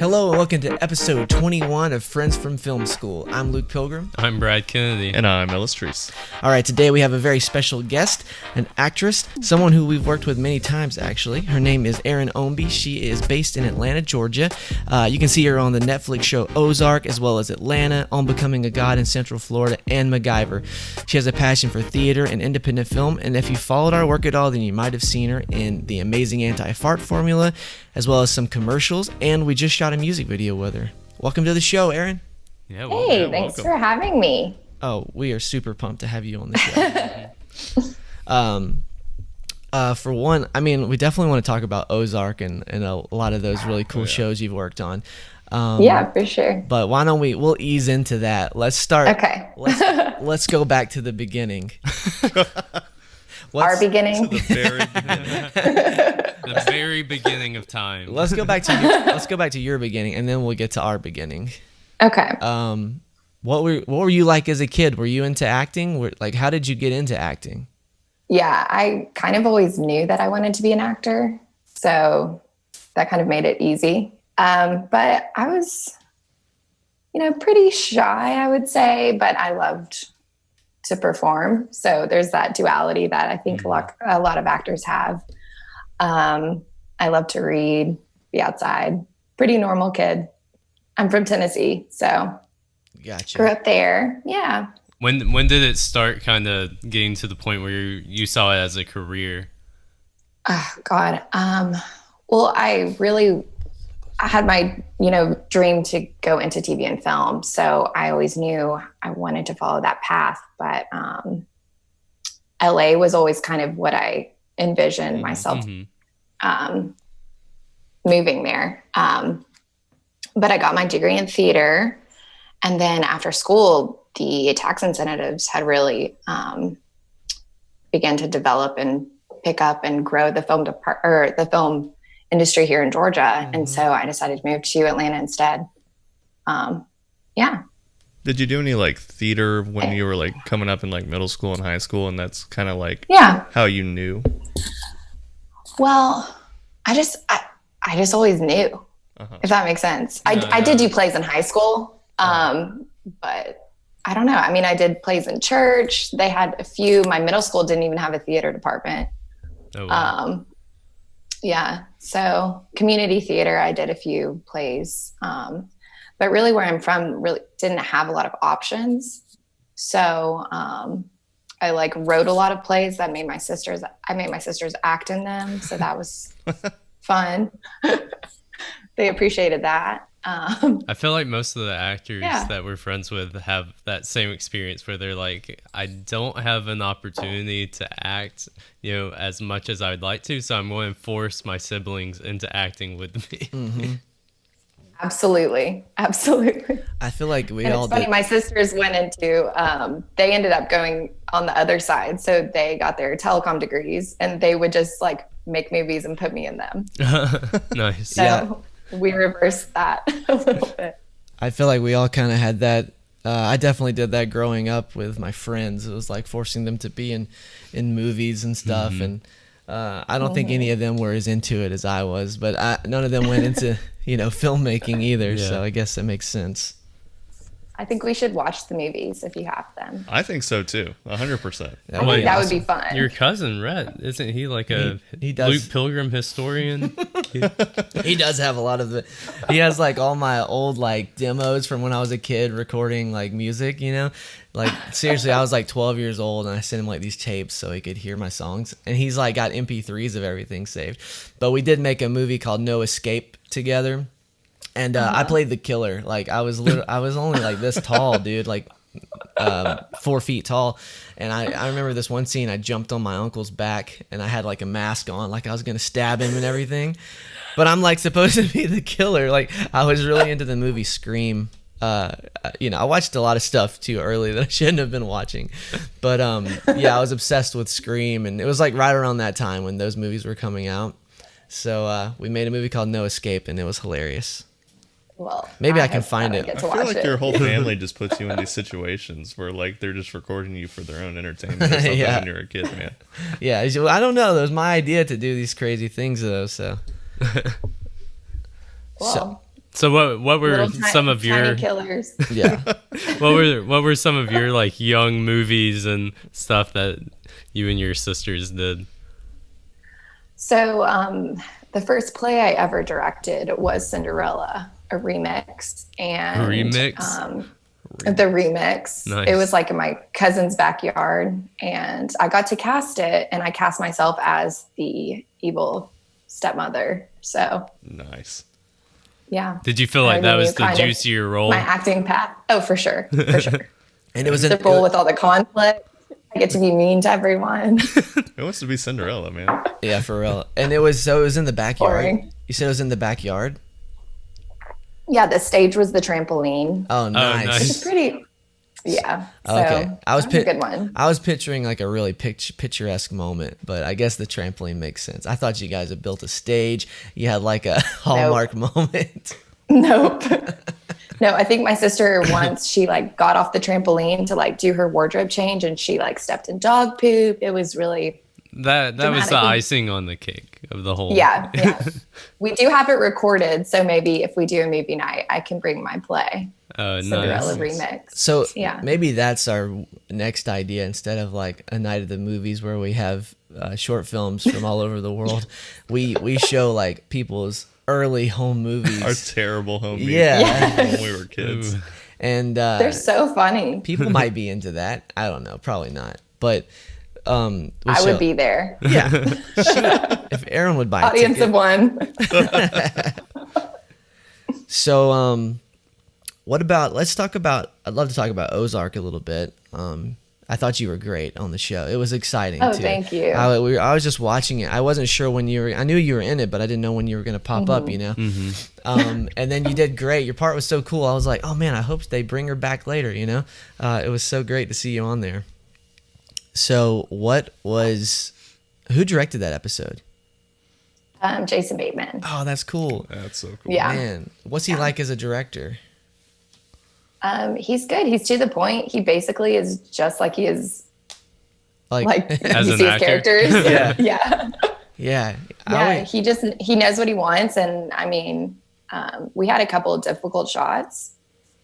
Hello and welcome to episode 21 of Friends from Film School. I'm Luke Pilgrim. I'm Brad Kennedy. And I'm Ellis Treese. All right, today we have a very special guest, an actress, someone who we've worked with many times actually. Her name is Erin Ownbey. She is based in Atlanta, Georgia. You can see her on the Netflix show Ozark, as well as Atlanta, On Becoming a God in Central Florida, and MacGyver. She has a passion for theater and independent film, and if you followed our work at all, then you might have seen her in the amazing Anti-Fart Formula, as well as some commercials, and we just shot a music video with her. Welcome to the show, Erin. Yeah, hey, thanks for having me. Oh, we are super pumped to have you on the show. For one, I mean, we definitely want to talk about Ozark and a lot of those really cool shows you've worked on. Yeah, for sure. But why don't we'll ease into that. Let's start. Okay. Let's go back to the beginning. Our beginning. To the very beginning. The very beginning of time. Let's go back to your beginning, and then we'll get to our beginning. Okay. What were you like as a kid? Were you into acting? How did you get into acting? Yeah, I kind of always knew that I wanted to be an actor, so that kind of made it easy. But I was, pretty shy, I would say, but I loved to perform. So there's that duality that I think a lot of actors have. I love to read, be outside, pretty normal kid. I'm from Tennessee, so gotcha. Grew up there. Yeah. When did it start kind of getting to the point where you saw it as a career? Oh God. Well, I had my, dream to go into TV and film. So I always knew I wanted to follow that path, but LA was always kind of what I envisioned myself moving there. But I got my degree in theater, and then after school, the tax incentives had really began to develop and pick up and grow the film industry here in Georgia. And so I decided to move to Atlanta instead. Yeah. Did you do any theater when you were coming up in middle school and high school, and that's kind of how you knew? Well, I just always knew, if that makes sense. I did do plays in high school, but I don't know. I mean, I did plays in church. They had a few. My middle school didn't even have a theater department. Oh, wow. Yeah. So community theater, I did a few plays. But really where I'm from really didn't have a lot of options. So I wrote a lot of plays that I made my sisters act in them. So that was fun. They appreciated that. I feel like most of the actors that we're friends with have that same experience where they're like, I don't have an opportunity to act, as much as I'd like to, so I'm going to force my siblings into acting with me. Mm-hmm. Absolutely. I feel like it's funny, my sisters went into, they ended up going on the other side, so they got their telecom degrees, and they would just make movies and put me in them. Nice. So we reversed that a little bit. I feel like we all kind of had that. I definitely did that growing up with my friends. It was forcing them to be in movies and stuff. And I don't think any of them were as into it as I was, but none of them went into, filmmaking either. Yeah. So I guess that makes sense. I think we should watch the movies if you have them. I think so too, 100%. That would be fun. Your cousin Rhett, isn't he he does. Luke Pilgrim historian? He does have a lot of the. He has all my old demos from when I was a kid recording music. Seriously, I was 12 years old and I sent him these tapes so he could hear my songs. And he's got MP3s of everything saved. But we did make a movie called No Escape together. And I played the killer. I was only this tall, dude, 4 feet tall. And I remember this one scene. I jumped on my uncle's back, and I had a mask on, I was gonna stab him and everything. But I'm supposed to be the killer. I was really into the movie Scream. I watched a lot of stuff too early that I shouldn't have been watching. But I was obsessed with Scream, and it was right around that time when those movies were coming out. So we made a movie called No Escape, and it was hilarious. Well, maybe I can find it. I feel like your whole family just puts you in these situations where they're just recording you for their own entertainment or something when you're a kid, man. Yeah, I don't know. It was my idea to do these crazy things though. So, well, So what were some of your killers? Yeah. what were some of your like young movies and stuff that you and your sisters did? So the first play I ever directed was Cinderella, a remix. And the remix. Nice. It was like in my cousin's backyard, and I got to cast it, and I cast myself as the evil stepmother. So nice. Yeah. Did you feel like that was the juicier role? My acting path. Oh, for sure. For sure. And it was the role with all the conflict. I get to be mean to everyone. It wants to be Cinderella, man. Yeah, for real. And it was in the backyard. Boring. You said it was in the backyard? Yeah, the stage was the trampoline. Oh, nice. Which is pretty. Yeah. So okay. That was a good one. I was picturing like a really picturesque moment, but I guess the trampoline makes sense. I thought you guys had built a stage. You had like a Hallmark moment. Nope. No, I think my sister once she like got off the trampoline to like do her wardrobe change, and she like stepped in dog poop. It was really that was the icing on the cake of the whole. Yeah. We do have it recorded, so maybe if we do a movie night, I can bring my play. Oh, Cinderella remix. So maybe that's our next idea. Instead of like a night of the movies where we have short films from all over the world, we show like people's early home movies. Our terrible home movies. Yeah. When we were kids. And they're so funny. People might be into that. I don't know. Probably not. But I would be there. Yeah. If Erin would buy audience of one. So what about, I'd love to talk about Ozark a little bit. I thought you were great on the show. It was exciting too. Thank you. I was just watching it. I wasn't sure when I knew you were in it, but I didn't know when you were going to pop up, you know? Mm-hmm. And then you did great. Your part was so cool. I was like, oh man, I hope they bring her back later, you know? It was so great to see you on there. So who directed that episode? Jason Bateman. Oh, that's cool. That's so cool. Yeah. Man, what's he like as a director? He's good. He's to the point. He basically is just like he is, like as you an see actor. his characters. Yeah. He knows what he wants, and I mean, we had a couple of difficult shots.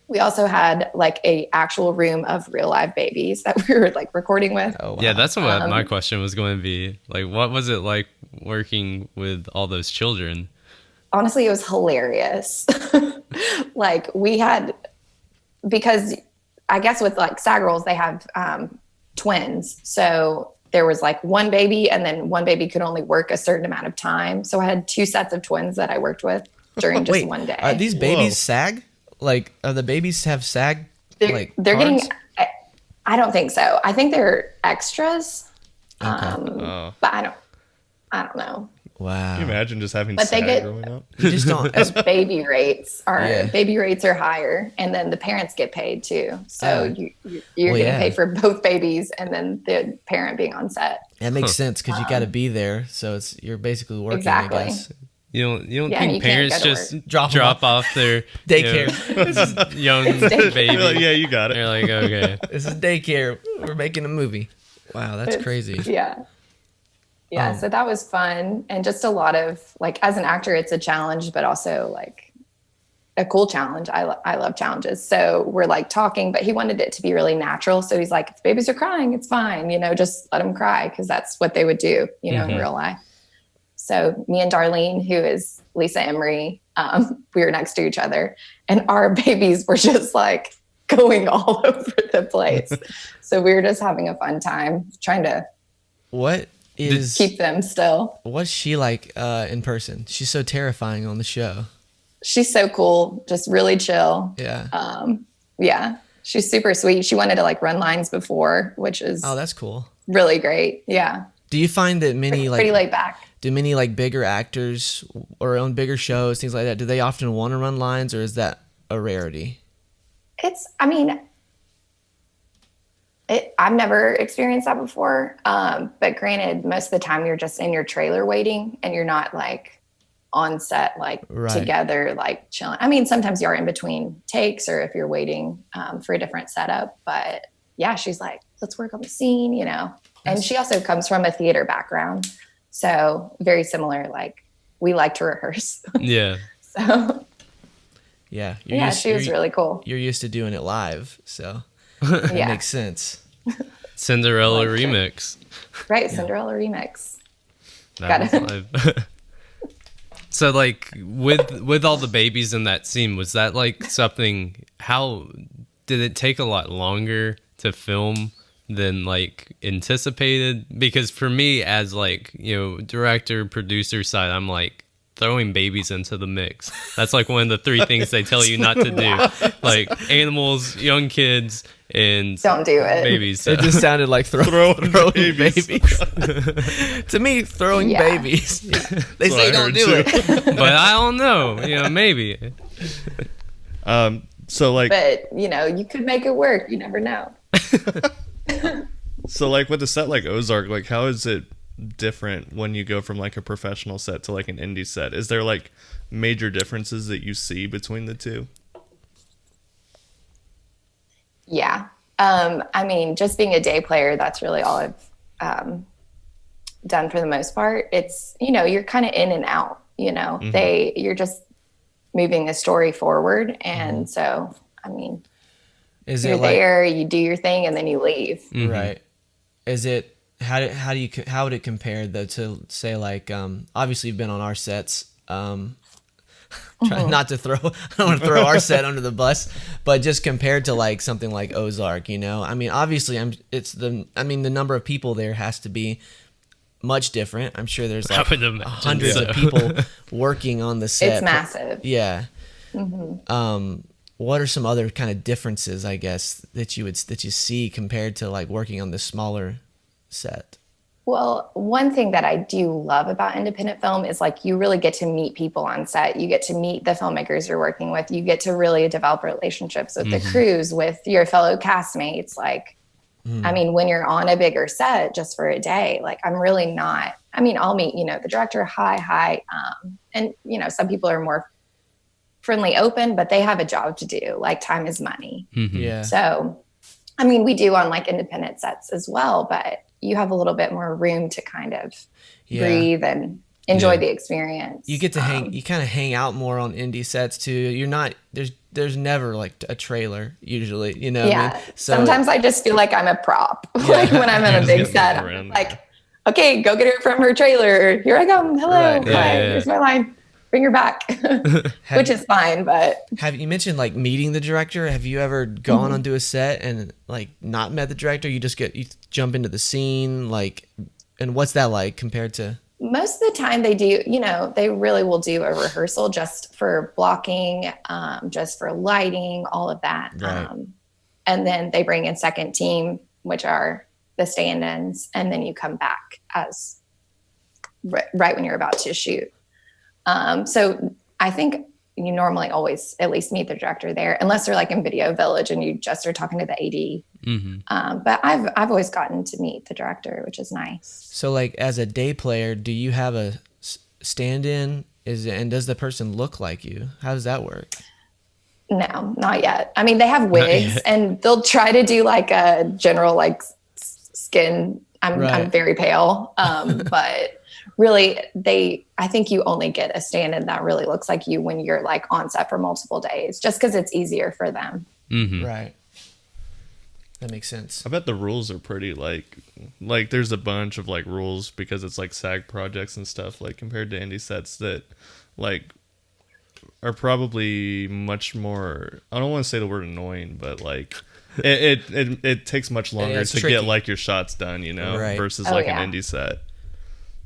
We also had like a actual room of real live babies that we were like recording with. Oh, wow. Yeah, that's what my question was going to be. Like, what was it like working with all those children? Honestly, it was hilarious. Like we had. Because I guess with like SAG roles, they have twins. So there was like one baby, and then one baby could only work a certain amount of time. So I had 2 sets of twins that I worked with during just one day. Are these babies SAG? Like, are the babies have SAG? They're getting, I don't think so. I think they're extras. Okay. But I don't know. Wow. Can you imagine just having SAG growing up? You just don't. Baby rates are higher, and then the parents get paid too. So you're getting paid for both babies, and then the parent being on set. That makes sense because you got to be there. So you're basically working. Exactly. I guess. You don't think parents just drop off their daycare? Young baby. Like, yeah, you got it. They're like, okay, this is daycare. We're making a movie. Wow, that's crazy. Yeah, so that was fun, and just a lot of like, as an actor, it's a challenge, but also like a cool challenge. I love challenges. So we're like talking, but he wanted it to be really natural. So he's like, if babies are crying, it's fine, just let them cry, because that's what they would do, in real life. So me and Darlene, who is Lisa Emery, we were next to each other, and our babies were just like going all over the place. So we were just having a fun time trying to. Keep them still. What's she like in person? She's so terrifying on the show. She's so cool, just really chill. Yeah. She's super sweet. She wanted to like run lines before, which is that's cool. Really great. Yeah. Do you find that many pretty laid back? Do many like bigger actors or on bigger shows, things like that, do they often want to run lines, or is that a rarity? I've never experienced that before. But granted, most of the time you're just in your trailer waiting, and you're not like on set, like together, like chilling. I mean, sometimes you are in between takes, or if you're waiting for a different setup. But yeah, she's like, let's work on the scene, And she also comes from a theater background. So very similar, like we like to rehearse. Yeah. So. Yeah. She was really cool. You're used to doing it live, so that makes sense. Cinderella remix. Right, Cinderella remix. Got it. So like with all the babies in that scene, was that like something, how did it take a lot longer to film than like anticipated? Because for me as like, director, producer side, I'm like, throwing babies into the mix. That's like one of the 3 things they tell you not to do. Like animals, young kids, and don't do it. Babies. So. It just sounded like throwing babies. To me, throwing babies. They say don't do it. But I don't know. Maybe. So like, but you could make it work. You never know. So like with a set like Ozark, like how is it different when you go from like a professional set to like an indie set? Is there like major differences that you see between the two? Yeah. I mean, just being a day player, that's really all I've done for the most part. It's, you're kind of in and out, you're just moving the story forward. And so, I mean, you're there, you do your thing, and then you leave. Mm-hmm. Right. Is it, how would it compare though to say like, obviously you've been on our sets, trying not to I don't want to throw our set under the bus, but just compared to like something like Ozark, I mean, obviously the number of people there has to be much different. I'm sure there's like hundreds of people working on the set. It's massive. Yeah. Mm-hmm. What are some other kind of differences, I guess, that you see compared to like working on the smaller set? Well, one thing that I do love about independent film is like you really get to meet people on set. You get to meet the filmmakers you're working with. You get to really develop relationships with the crews, with your fellow castmates. Like, I mean, when you're on a bigger set just for a day, like I'm really not, I mean, I'll meet, the director, hi. And, some people are more friendly, open, but they have a job to do. Like time is money. Mm-hmm. Yeah. So, I mean, we do on like independent sets as well, but you have a little bit more room to kind of breathe and enjoy the experience. You get to you kind of hang out more on indie sets too. You're not, there's never like a trailer usually, Yeah. I mean? So, sometimes I just feel like I'm a prop. Like when I'm in a big set, I'm like, okay, go get her from her trailer. Here I come. Hello. Right. Hi. Here's my line. Bring her back, which is fine. But have you mentioned like meeting the director? Have you ever gone onto a set and like not met the director? You jump into the scene, like, and what's that like compared to? Most of the time they do, they really will do a rehearsal just for blocking, just for lighting, all of that. Right. And then they bring in second team, which are the stand-ins, and then you come back as right when you're about to shoot. So I think you normally always at least meet the director there, unless they're like in Video Village and you just are talking to the AD. Mm-hmm. But I've always gotten to meet the director, which is nice. So like as a day player, do you have a stand-in? And does the person look like you? How does that work? No, not yet. I mean, they have wigs and they'll try to do like a general like skin. I'm very pale, but really I think you only get a stand-in that really looks like you when you're like on set for multiple days, just because it's easier for them. Mm-hmm. Right. That makes sense. I bet the rules are pretty like there's a bunch of like rules because it's like SAG projects and stuff, like compared to indie sets that like are probably much more, I don't want to say the word annoying, but like it takes much longer to get like your shots done, versus an indie set.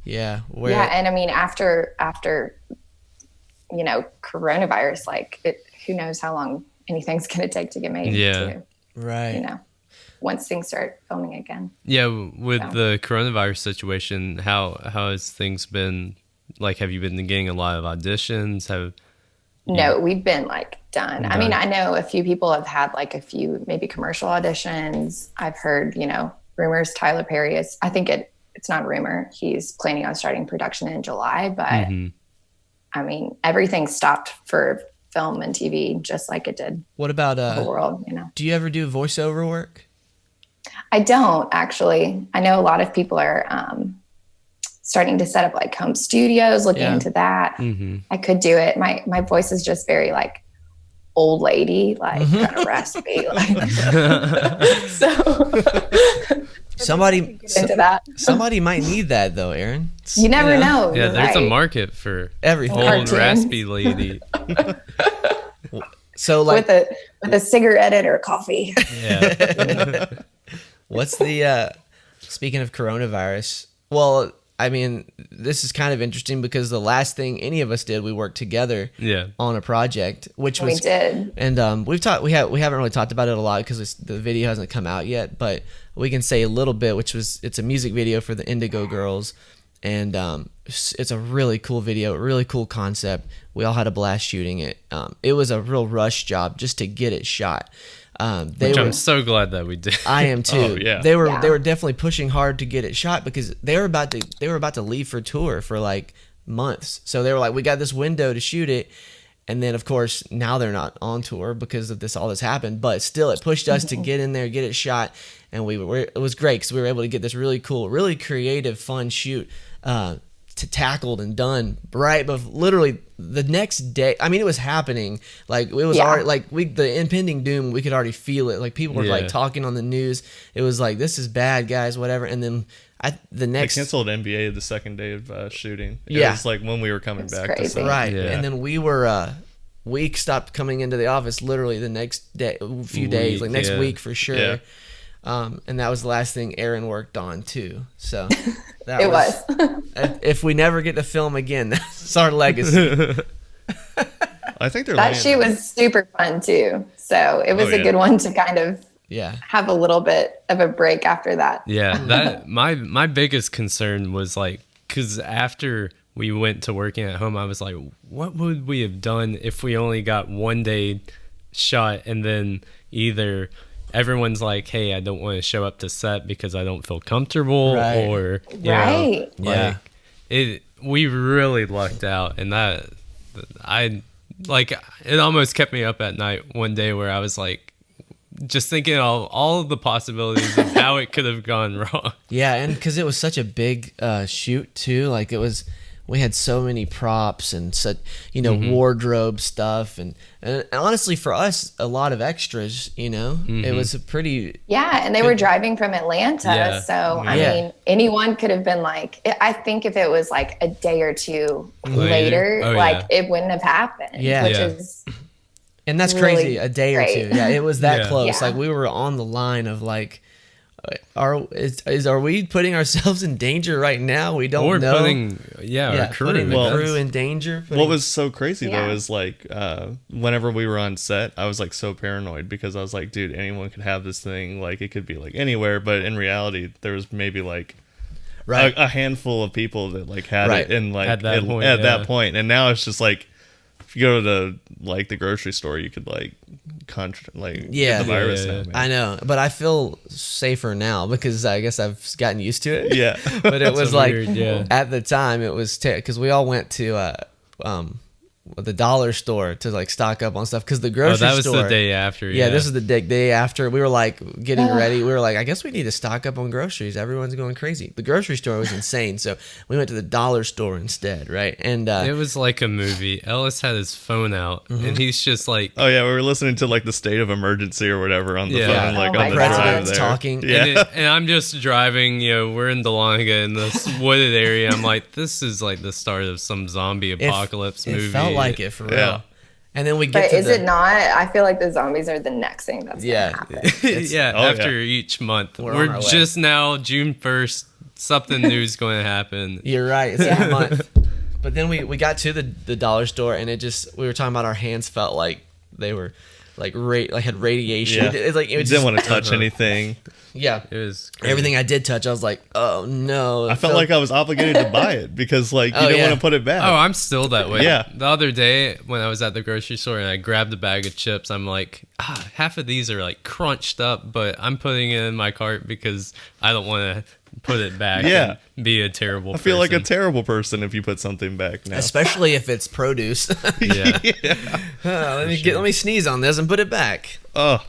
Yeah. And I mean, after coronavirus, like who knows how long anything's going to take to get made. Yeah. Right. Once things start filming again. Yeah. With the coronavirus situation, how has things been? Like, have you been getting a lot of auditions? No, we've been like done. I mean, I know a few people have had like a few maybe commercial auditions. I've heard, rumors. Tyler Perry is, I think it's not a rumor. He's planning on starting production in July, but I mean, everything stopped for film and TV just like it did. What about the world, Do you ever do voiceover work? I don't actually. I know a lot of people are starting to set up like home studios, looking into that. I could do it. My voice is just very like old lady, like kind of raspy. Like, so Somebody into that. Somebody might need that though, Erin. You never know. Yeah, there's a right? market for Everything. old Cartoons. raspy lady. So like, with a cigarette or coffee. Yeah. what's the speaking of coronavirus? Well, I mean, this is kind of interesting because the last thing any of us did, we worked together on a project, which was We did. And we haven't really talked about it a lot because the video hasn't come out yet, but we can say a little bit, it's a music video for the Indigo Girls, and it's a really cool video, really cool concept. We all had a blast shooting it. It was a real rush job just to get it shot. I'm so glad that we did. I am too. Oh, yeah. They were definitely pushing hard to get it shot because they were about to leave for tour for like months. So they were like, we got this window to shoot it. And then of course now they're not on tour because of all this happened, but still it pushed us to get in there, get it shot. And it was great because we were able to get this really cool, really creative, fun shoot tackled and done right, but literally the next day. I mean, it was happening. Like it was already like the impending doom. We could already feel it. Like people were like talking on the news. It was like, this is bad, guys, whatever. And then the next they canceled NBA the second day of shooting. It was like when we were coming back crazy. to set. right, Yeah. and then we stopped coming into the office literally the next day, few days, like next week for sure. Yeah. And that was the last thing Erin worked on too. So that It was. if we never get to film again, that's our legacy. I think they're That shoot was super fun too. So it was a good one to kind of have a little bit of a break after that. Yeah, that my biggest concern was like, because after we went to working at home, I was like, what would we have done if we only got one day shot, and then either everyone's like, hey, I don't want to show up to set because I don't feel comfortable, or you know, like we really lucked out, and that it almost kept me up at night one day where I was like, just thinking of all of the possibilities of how it could have gone wrong. Yeah, and because it was such a big shoot too, like we had so many props and such, wardrobe stuff, and honestly for us, a lot of extras. It was a pretty and they were driving from Atlanta, so I mean, anyone could have been like. I think if it was like a day or two later, it wouldn't have happened. Which is. And that's really crazy. A day or two. Yeah, it was that close. Yeah. Like we were on the line of like, are we putting ourselves in danger right now? We don't know. Putting our crew, putting the crew in danger. What was so crazy though is like whenever we were on set, I was like so paranoid because I was like, dude, anyone could have this thing. Like it could be like anywhere, but in reality, there was maybe like a handful of people that like had it in like at that point, and now it's just like. If you go to like the grocery store, you could like get the virus now, man. I know, but I feel safer now because I guess I've gotten used to it. Yeah, but it was like weird, at the time it was because we all went to the dollar store to like stock up on stuff because the grocery store. That was the day after. Yeah, this is the day after. We were like getting ready. We were like, I guess we need to stock up on groceries. Everyone's going crazy. The grocery store was insane, so we went to the dollar store instead, right? And it was like a movie. Ellis had his phone out, and he's just like, "Oh yeah, we were listening to like the state of emergency or whatever on the phone, like on the drive there." Talking, and I'm just driving. We're in Dahlonega in this wooded area. I'm like, this is like the start of some zombie apocalypse movie. It felt like it for real. Yeah. And then we get But is it not? I feel like the zombies are the next thing that's going to happen. After each month. We're just now, June 1st, something new is going to happen. You're right. It's a month. But then we got to the dollar store, and we were talking about our hands felt like they were like had radiation. Yeah. It's like it didn't want to touch anything. Yeah, it was crazy. Everything I did touch. I was like, oh no. I felt like I was obligated to buy it because like you didn't want to put it back. Oh, I'm still that way. Yeah. The other day when I was at the grocery store and I grabbed a bag of chips, I'm like, half of these are like crunched up, but I'm putting it in my cart because I don't want to put it back. And be a terrible. I feel like a terrible person if you put something back now, especially if it's produce. Let me sneeze on this and put it back. Oh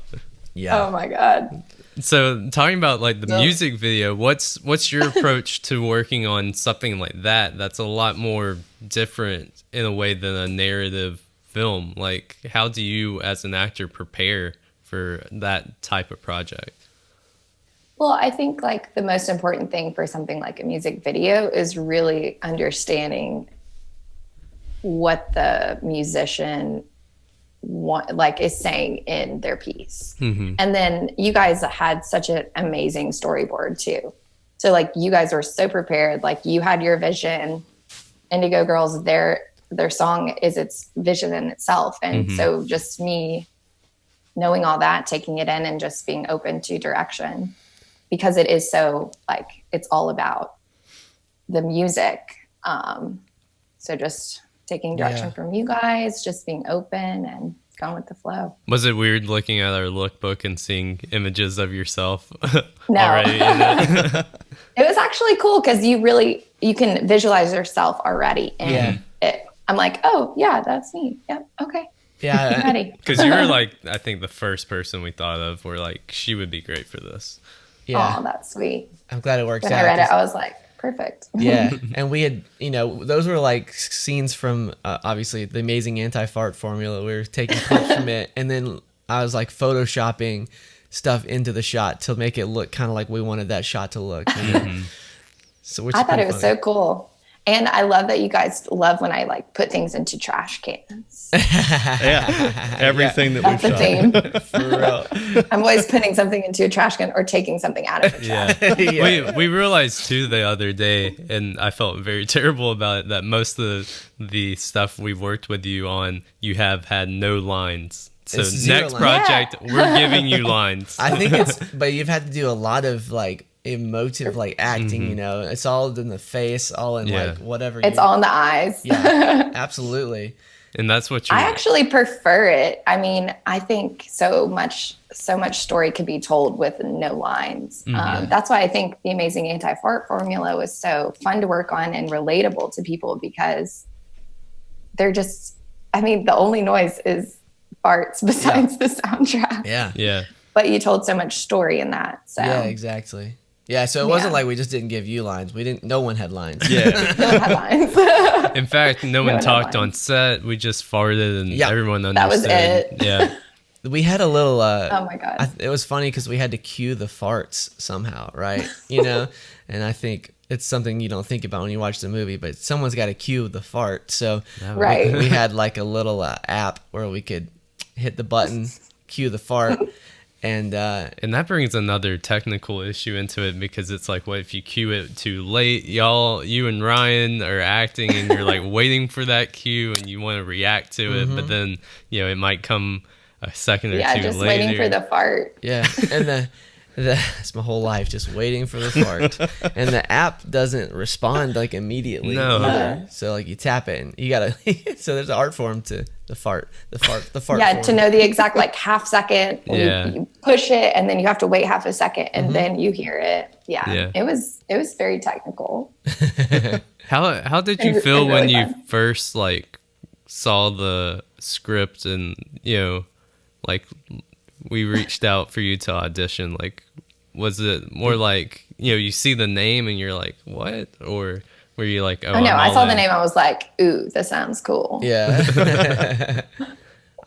my god. So talking about like the music video, what's your approach to working on something like that? That's a lot more different in a way than a narrative film. Like, how do you as an actor prepare for that type of project? Well, I think like the most important thing for something like a music video is really understanding what the musician is saying in their piece. Mm-hmm. And then you guys had such an amazing storyboard too. So like you guys were so prepared, like you had your vision. Indigo Girls, their song is its vision in itself. And so just me knowing all that, taking it in and just being open to direction, because it is so like, it's all about the music. So just taking direction from you guys, just being open and going with the flow. Was it weird looking at our lookbook and seeing images of yourself No. already in it? It was actually cool because you can visualize yourself already in it. I'm like, oh yeah, that's me. Yep. Okay. Yeah. I'm ready. Because you were like, I think the first person we thought of. We're like, she would be great for this. Yeah. Oh, that's sweet. I'm glad it works When out. I read it, I was like, perfect. Yeah. And we had, those were like scenes from obviously the Amazing Anti-Fart Formula. We were taking clips from it. And then I was like photoshopping stuff into the shot to make it look kind of like we wanted that shot to look. So I thought it was so cool. And I love that you guys love when I like put things into trash cans. Yeah. Everything that That's we've the shot. theme. For real. I'm always putting something into a trash can or taking something out of a trash. Yeah. We realized too the other day, and I felt very terrible about it, that most of the stuff we've worked with you on, you have had no lines. So It's zero next lines. project, we're giving you lines. I think but you've had to do a lot of like emotive like acting, it's all in the face, all in like whatever. It's all in the eyes. Yeah, absolutely. And that's what you I actually prefer it. I mean, I think so much story could be told with no lines. That's why I think the Amazing Anti-Fart Formula was so fun to work on and relatable to people, because they're just, I mean, the only noise is farts besides the soundtrack. Yeah. But you told so much story in that. So Yeah, exactly. Yeah, so it wasn't like we just didn't give you lines. No one had lines. Yeah. no one had lines. In fact, no one one had talked lines. on set. We just farted and everyone understood. That was it. Yeah. We had a little Oh my God. it was funny because we had to cue the farts somehow, right? And I think it's something you don't think about when you watch the movie, but someone's got to cue the fart. So Right. we had like a little app where we could hit the button, cue the fart. And that brings another technical issue into it, because it's like, what if you cue it too late? You and Ryan are acting and you're like waiting for that cue and you want to react to it, but then, it might come a second or two just later. waiting for the fart. yeah, and that's my whole life, just waiting for the fart. And the app doesn't respond like immediately. No. Either. So like you tap it and you gotta. So there's an art form to the fart. Yeah, form. to know the exact like half second. Yeah. You push it and then you have to wait half a second and then you hear it. Yeah. It was very technical. How did you And feel when really you fun. first like saw the script and like we reached out for you to audition? Like, was it more like you see the name and you're like, what? Or were you like, oh Oh no, I'm I all saw the in? name. I was like, ooh, this sounds cool. Yeah.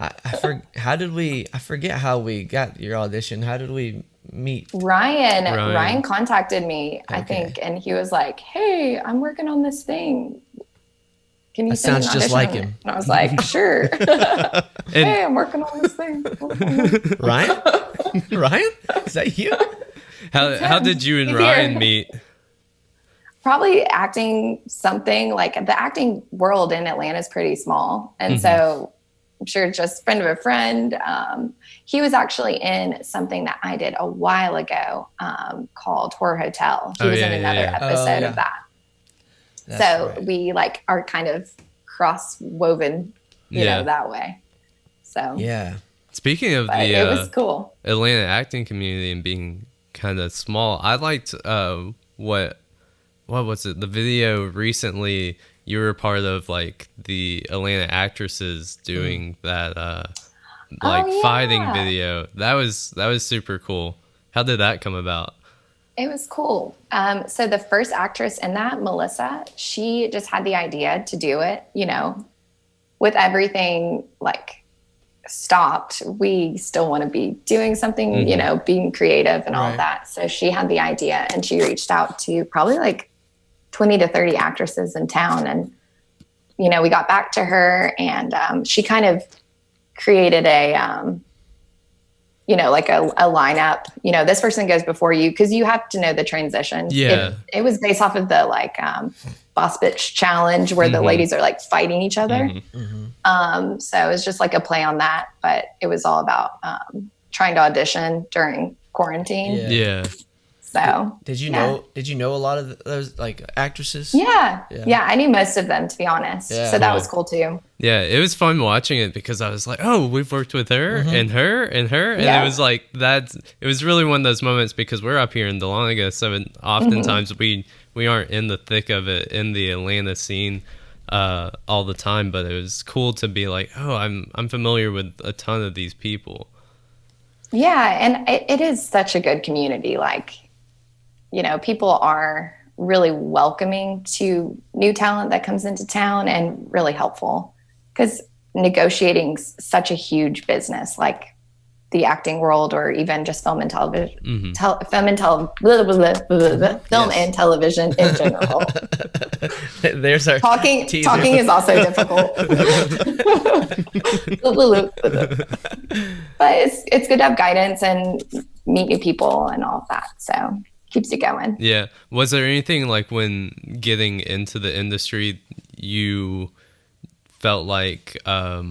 I forget how we got your audition. How did we meet? Ryan contacted me, I Okay. think, and he was like, hey, I'm working on this thing. Can you That send sounds an just audition like on it?" him. And I was like, sure. Hey, I'm working on this thing. Ryan? Ryan? Is that you? How did you and He's Ryan here. meet? Probably acting something. Like the acting world in Atlanta is pretty small. And so I'm sure just friend of a friend. He was actually in something that I did a while ago called Horror Hotel. He was in another episode of that. That's So right. we like are kind of cross woven, you know, that way. So Yeah. Speaking of but the it was cool. Atlanta acting community and being kind of small, I liked what was it? The video recently you were part of, like the Atlanta actresses doing that fighting video. That was super cool. How did that come about? It was cool. So the first actress in that, Melissa, she just had the idea to do it, with everything like stopped, we still want to be doing something, you know, being creative and all of that. So she had the idea, and she reached out to probably like 20 to 30 actresses in town. And, you know, we got back to her, and she kind of created a, you know, like a lineup, you know, this person goes before you, because you have to know the transition. Yeah. It was based off of the like Boss Bitch Challenge, where the ladies are like fighting each other. So it was just like a play on that, but it was all about trying to audition during quarantine. Yeah. So did you know a lot of those like actresses? Yeah, I knew most of them, to be honest. Yeah. So that was cool too. Yeah, it was fun watching it, because I was like, oh, we've worked with her and her and her. And it was like it was really one of those moments, because we're up here in Dahlonega, so oftentimes we aren't in the thick of it in the Atlanta scene all the time, but it was cool to be like, oh, I'm familiar with a ton of these people. Yeah, and it is such a good community. Like, you know, people are really welcoming to new talent that comes into town, and really helpful, because negotiating's such a huge business, like the acting world, or even just film and television, film and television in general. There's our talking teaser. Talking is also difficult. But it's good to have guidance and meet new people and all of that. So keeps you going. Yeah. Was there anything like when getting into the industry you felt like how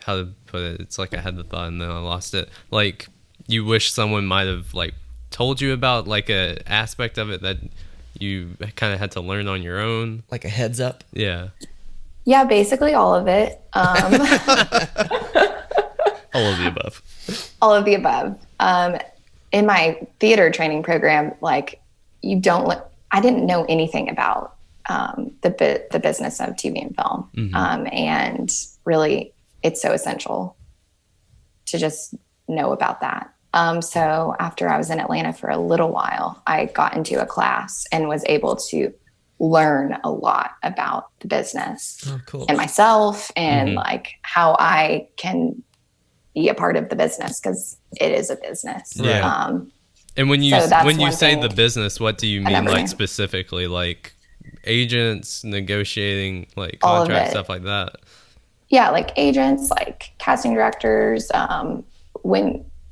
to put it? It's like I had the thought and then I lost it. Like you wish someone might have like told you about like a aspect of it that you kind of had to learn on your own? Like a heads up? Yeah. Yeah, basically all of it. All of the above. All of the above. In my theater training program, like I didn't know anything about the business of TV and film. And really it's so essential to just know about that. So after I was in Atlanta for a little while, I got into a class and was able to learn a lot about the business and myself, and like how I can be a part of the business, because it is a business. Yeah. And when you say the business, what do you mean, like specifically, like agents, negotiating, like contract stuff like that? Yeah, like agents, like casting directors.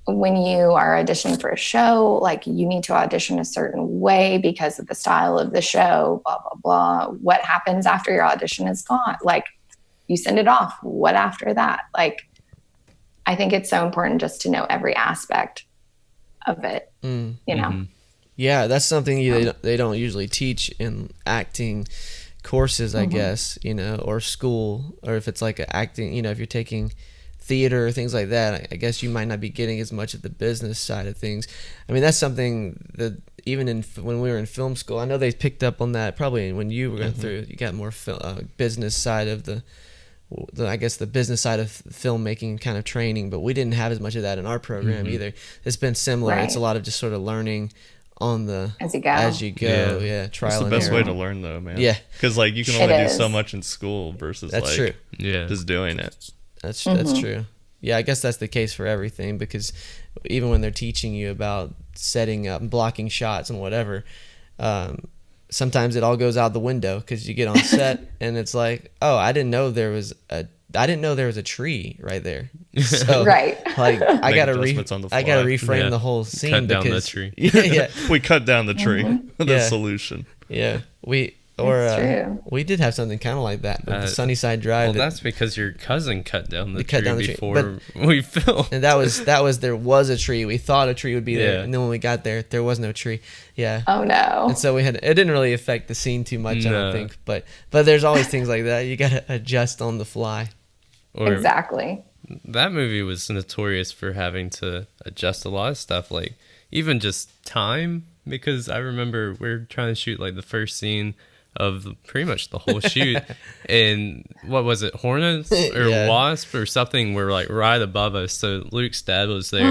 When you are auditioning for a show, like you need to audition a certain way because of the style of the show, blah, blah, blah. What happens after your audition is gone? Like you send it off. What after that? Like, I think it's so important just to know every aspect of it, you know? Yeah, that's something they don't usually teach in acting courses, I guess, you know, or school, or if it's like acting, you know, if you're taking theater or things like that, I guess you might not be getting as much of the business side of things. I mean, that's something that even when we were in film school, I know they picked up on that probably when you were going through, you got more business side of the I guess the business side of filmmaking kind of training, but we didn't have as much of that in our program either. It's been similar. Right. It's a lot of just sort of learning on the as you go. Yeah, trial and error. It's the best way to learn though, man. Yeah, because like you can only do so much in school versus that's true. Yeah, just doing it. That's true. Yeah, I guess that's the case for everything, because even when they're teaching you about setting up and blocking shots and whatever, sometimes it all goes out the window because you get on set and it's like, oh, I didn't know there was a tree right there. So, right. Like I gotta reframe the whole scene. Cut down the tree. Yeah, we cut down the tree. The solution. Yeah, we did have something kind of like that, but the Sunnyside Drive. Well, that's because your cousin cut down the tree before we filmed. And there was a tree. We thought a tree would be there, and then when we got there was no tree. Yeah. Oh no. And so it didn't really affect the scene too much, I don't think. But there's always things like that. You gotta adjust on the fly. Exactly. That movie was notorious for having to adjust a lot of stuff, like even just time, because I remember we're trying to shoot like the first scene of pretty much the whole shoot. And what was it, hornets or Yeah. wasp or something were like right above us. So Luke's dad was there,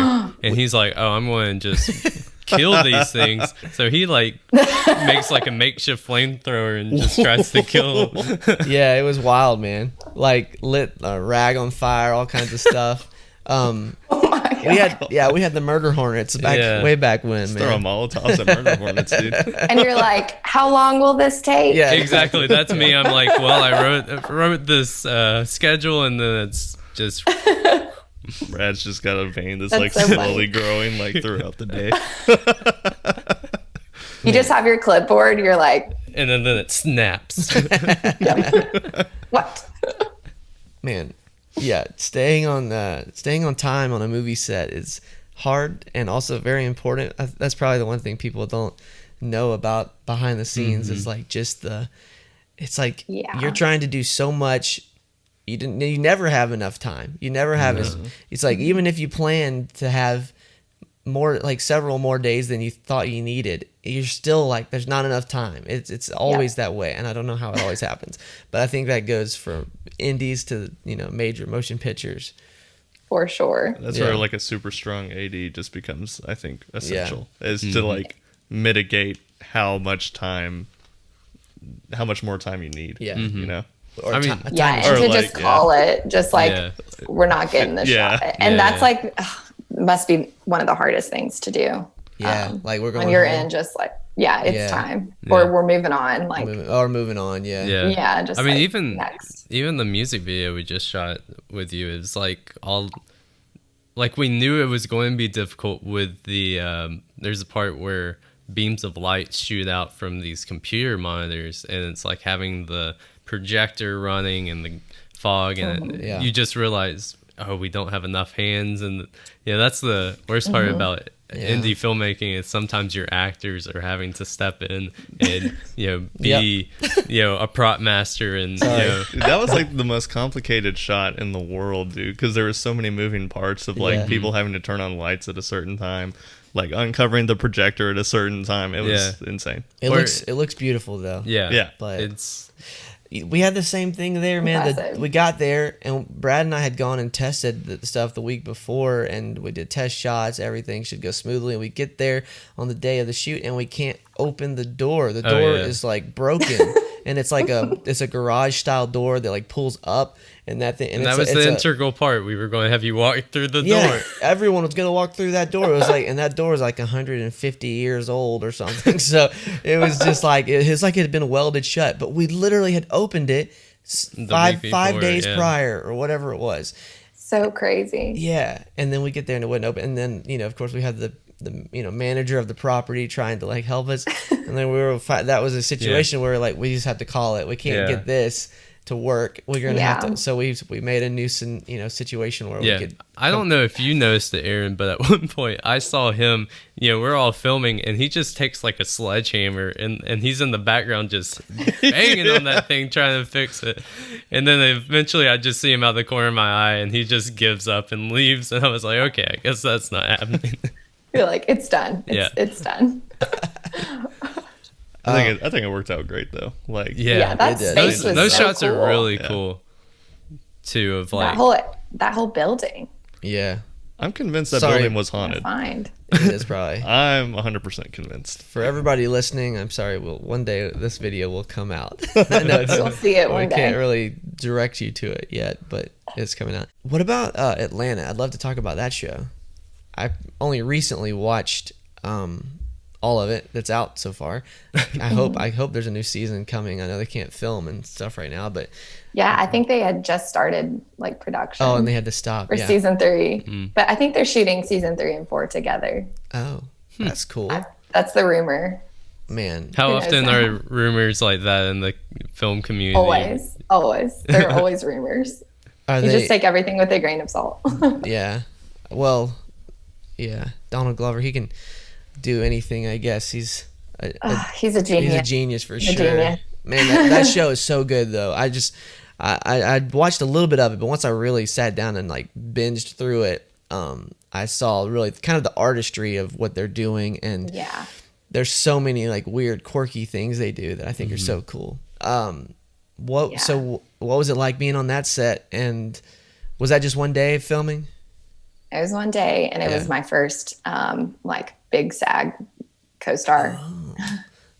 and he's like, "Oh, I'm going to just kill these things." So he like makes like a makeshift flamethrower and just tries to kill them. Yeah, it was wild, man. Like lit a rag on fire, all kinds of stuff. Oh my God. We had the murder hornets way back when, Just man. throw Molotovs at murder hornets, dude. And you're like, how long will this take? Yeah, Exactly. That's me. I'm like, well, I wrote this schedule, and then it's just Brad's just got a vein that's That's like so slowly funny. growing like throughout the day. You just have your clipboard. You're like, and then it snaps. what? man. Yeah, staying on time on a movie set is hard and also very important. That's probably the one thing people don't know about behind the scenes is like just it's like you're trying to do so much. You never have enough time. You never have it's like even if you plan to have more, like several more days than you thought you needed, you're still like there's not enough time. It's always that way, and I don't know how it always happens, but I think that goes from indies to major motion pictures. For sure. That's Yeah. where like a super strong AD just becomes, I think, essential is to like mitigate how much more time you need. Yeah. You know? Or I mean, Yeah, and Or to like, just call it, just like Yeah. we're not getting the Yeah. shot, and Yeah. that's like must be one of the hardest things to do. Yeah, like we're going when you're home. in, just like it's Yeah. time, Yeah. or we're moving on. Like moving on. Yeah. Yeah. just I mean, like, next. even the music video we just shot with you is like all like we knew it was going to be difficult with the there's a part where beams of light shoot out from these computer monitors, and it's like having the projector running and the fog, and Yeah. you just realize, oh, we don't have enough hands. And that's the worst part about indie filmmaking is sometimes your actors are having to step in and be a prop master, and Dude, that was like the most complicated shot in the world, dude, because there were so many moving parts of like people having to turn on lights at a certain time, like uncovering the projector at a certain time. It was insane. It looks beautiful though. Yeah. But it's we had the same thing there, man. Impressive. We got there, and Brad and I had gone and tested the stuff the week before, and we did test shots. Everything should go smoothly. And we get there on the day of the shoot, and we can't open the door. The door is like broken, and it's like it's a garage style door that like pulls up, and that thing. and that was the integral part. We were going to have you walk through the door. Everyone was gonna walk through that door. It was like, and that door is like 150 years old or something. So it was just like it had been welded shut. But we literally had opened it five days prior or whatever it was. So crazy. Yeah, and then we get there and it wouldn't open. And then of course we had the manager of the property trying to like help us. And then that was a situation where like we just have to call it. We can't get this to work. We're gonna have to. So we made a new situation where we could. I don't know if you noticed it, Aaron, but at one point I saw him. We're all filming, and he just takes like a sledgehammer, and he's in the background just banging on that thing, trying to fix it. And then eventually, I just see him out the corner of my eye, and he just gives up and leaves. And I was like, okay, I guess that's not happening. You're like, it's done. It's done. I think it worked out great though. Like that space was those so shots cool. are really cool too. Of like that whole building. Yeah, I'm convinced that building was haunted. Find. it is probably. I'm 100% convinced. For everybody listening, I'm sorry. One day this video will come out. You'll see it one we day. can't really direct you to it yet, but it's coming out. What about Atlanta? I'd love to talk about that show. I only recently watched all of it that's out so far. I hope there's a new season coming. I know they can't film and stuff right now, but yeah, I think they had just started like production. and they had to stop for season 3. But I think they're shooting season 3 and 4 together. Oh, that's cool, That's the rumor. man. how Who knows often now? are rumors like that in the film community? Always. There are always rumors. Are You they? just take everything with a grain of salt. Yeah. Well, yeah. Donald Glover, he can do anything. I guess he's a Genius. He's a genius for sure. genius. Man, that show is so good though. I watched a little bit of it, but once I really sat down and like binged through it, I saw really kind of the artistry of what they're doing, and Yeah. there's so many like weird, quirky things they do that I think are so cool. So what was it like being on that set? And was that just one day of filming? It was one day, and it was my first like big SAG co-star. Oh,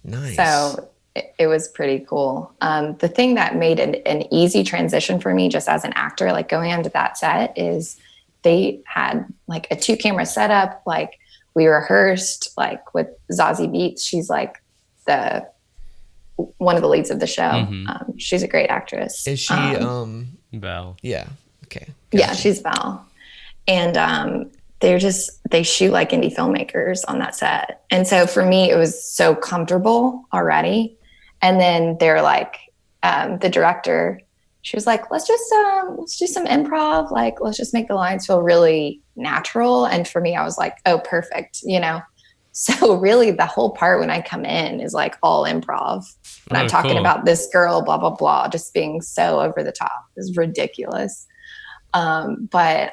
nice. So it was pretty cool. The thing that made an easy transition for me just as an actor, like going onto that set, is they had like a 2-camera setup. Like we rehearsed like with Zazie Beetz. She's like one of the leads of the show. She's a great actress. Is she Val? Yeah. Okay. Gotcha. Yeah, she's Val. And they shoot like indie filmmakers on that set. And so for me, it was so comfortable already. And then they're like, the director, she was like, let's do some improv. Like, let's just make the lines feel really natural. And for me, I was like, oh, perfect. You know? So really the whole part when I come in is like all improv. And I'm talking about this girl, blah, blah, blah, just being so over the top. It's ridiculous. But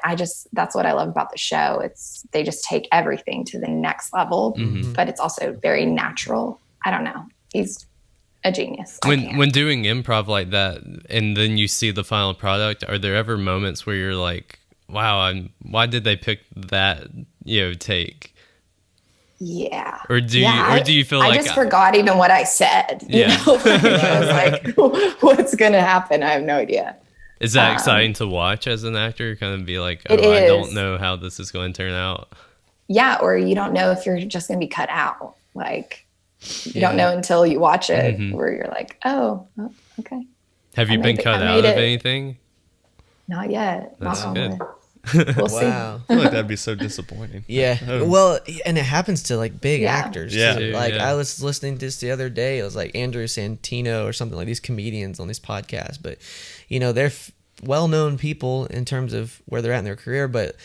that's what I love about the show. They just take everything to the next level, but it's also very natural. I don't know. He's a genius. When doing improv like that, and then you see the final product, are there ever moments where you're like, wow, why did they pick that, take? Yeah. Or do you feel like I just forgot even what I said, you know? I was like, what's going to happen? I have no idea. Is that exciting to watch as an actor? Kind of be like, I don't know how this is going to turn out. Yeah, or you don't know if you're just going to be cut out. Like, you don't know until you watch it, where you're like, oh okay. Have you been cut out of anything? Not yet. That's good. We'll see. I feel like that'd be so disappointing. Yeah. Well, and it happens to like big actors. Yeah. Too. Like I was listening to this the other day. It was like Andrew Santino or something, like these comedians on these podcasts. But, they're well-known people in terms of where they're at in their career, but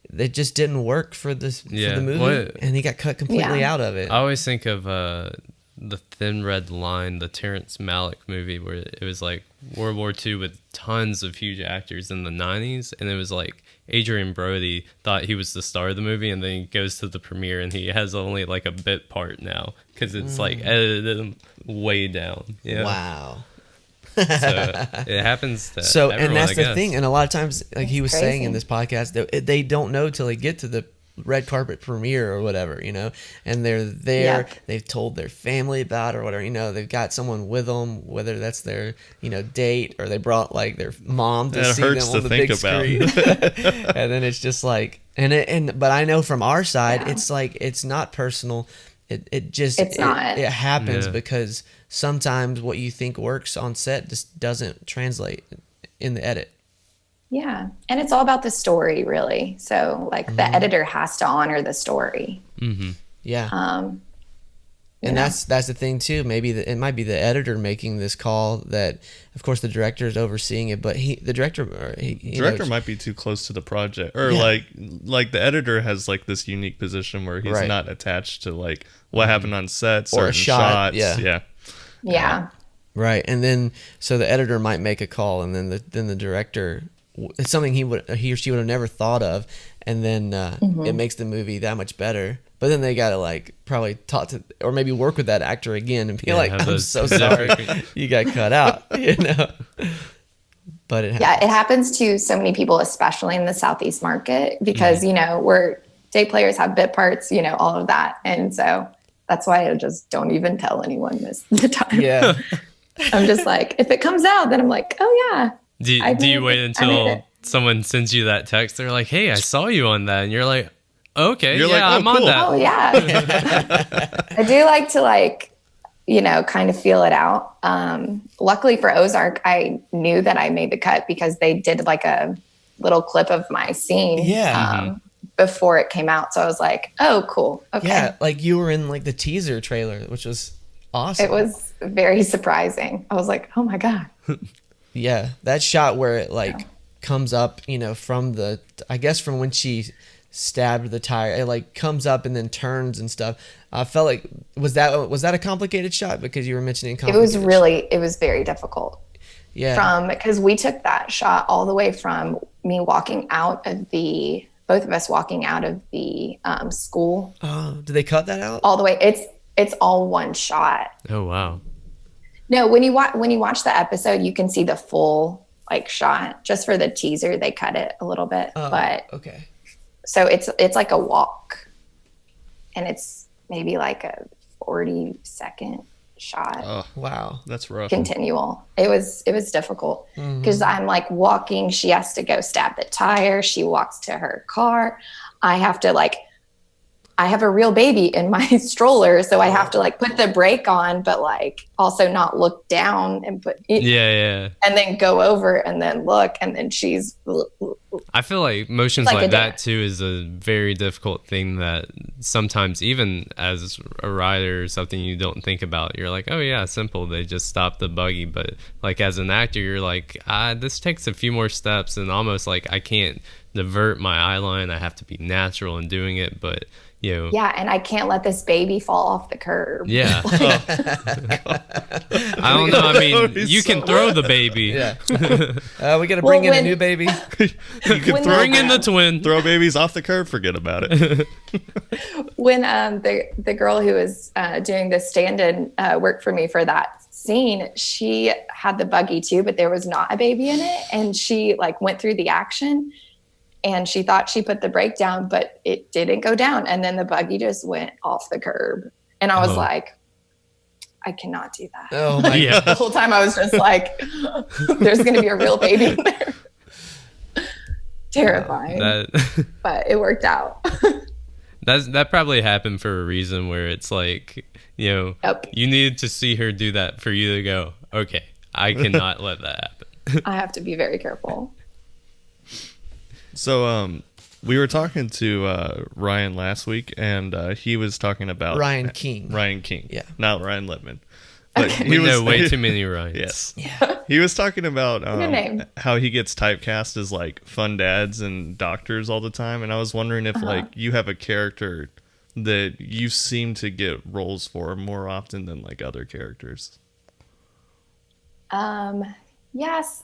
they just didn't work for the movie. And he got cut completely out of it. I always think of The Thin Red Line, the Terrence Malick movie, where it was like World War II with tons of huge actors in the 90s. And it was like Adrian Brody thought he was the star of the movie, and then he goes to the premiere and he has only like a bit part now because it's like edited way down. Wow. So it happens to everyone, and that's I the guess. thing. And a lot of times, like he was Crazy. saying in this podcast, that they don't know till they get to the red carpet premiere or whatever, and they're there. They've told their family about it or whatever, they've got someone with them, whether that's their date or they brought like their mom to see them on the big screen. And then it's just like, but I know from our side, it's like, it's not personal. It just it happens because sometimes what you think works on set just doesn't translate in the edit. Yeah. And it's all about the story, really. So like the editor has to honor the story. Yeah. And that's the thing too. Maybe it might be the editor making this call that, of course, the director is overseeing it, but the director might be too close to the project, or like the editor has like this unique position where he's not attached to like what happened on set or shot. Shots. Yeah. Right. And then so the editor might make a call, and then the director, it's something he or she would have never thought of, and then it makes the movie that much better. But then they gotta like probably talk to, or maybe work with that actor again and be like, I'm so sorry you got cut out, But it happens. Yeah, it happens to so many people, especially in the Southeast market, because where day players have bit parts, all of that, and so that's why I just don't even tell anyone this the time. Yeah. I'm just like, if it comes out, then I'm like, oh yeah. Do you wait until someone sends you that text? They're like, hey, I saw you on that. And you're like, okay, I'm on that. Oh, yeah. I do like to kind of feel it out. Luckily for Ozark, I knew that I made the cut because they did like a little clip of my scene before it came out. So I was like, oh, cool. Okay. Yeah, like you were in like the teaser trailer, which was awesome. It was very surprising. I was like, oh my God. Yeah, that shot where it like comes up, from from when she stabbed the tire, it like comes up and then turns and stuff. I felt like was that a complicated shot, because you were mentioning complicated? It was very difficult. Yeah. Because we took that shot all the way from me walking out of both of us walking out of the school. Oh, did they cut that out? All the way. it's all one shot. Oh, wow. No, when you watch the episode, you can see the full like shot. Just for the teaser, they cut it a little bit, but okay. So it's like a walk, and it's maybe like a 40-second shot. Oh, wow, that's rough. Continual. It was difficult because I'm like walking. She has to go stab the tire. She walks to her car. I have a real baby in my stroller, so I have to like put the brake on, but like also not look down and and then go over and then look, and then she's. I feel like motions like that too is a very difficult thing that sometimes even as a rider or something you don't think about. You're like, oh yeah, simple. They just stop the buggy, but like as an actor, you're like, this takes a few more steps, and almost like I can't divert my eye line. I have to be natural in doing it, but. Yeah, and I can't let this baby fall off the curb. Yeah. I don't know. I mean, you can throw the baby. Yeah. We got to bring in a new baby. You can bring in the twin. Throw babies off the curb. Forget about it. When the girl who was doing the stand-in work for me for that scene, she had the buggy too, but there was not a baby in it, and she like went through the action. And she thought she put the brake down, but it didn't go down. And then the buggy just went off the curb. And I was like, I cannot do that. Oh my God. The whole time I was just like, there's going to be a real baby in there. Terrifying. But it worked out. That probably happened for a reason where it's like, you needed to see her do that for you to go, okay, I cannot let that happen. I have to be very careful. So, we were talking to Ryan last week, and he was talking about Ryan King. Yeah, not Ryan Lippman. But Okay. We know way too many Ryans. Yes. Yeah. He was talking about Good name. how he gets typecast as like fun dads and doctors all the time, and I was wondering if like you have a character that you seem to get roles for more often than like other characters. Yes.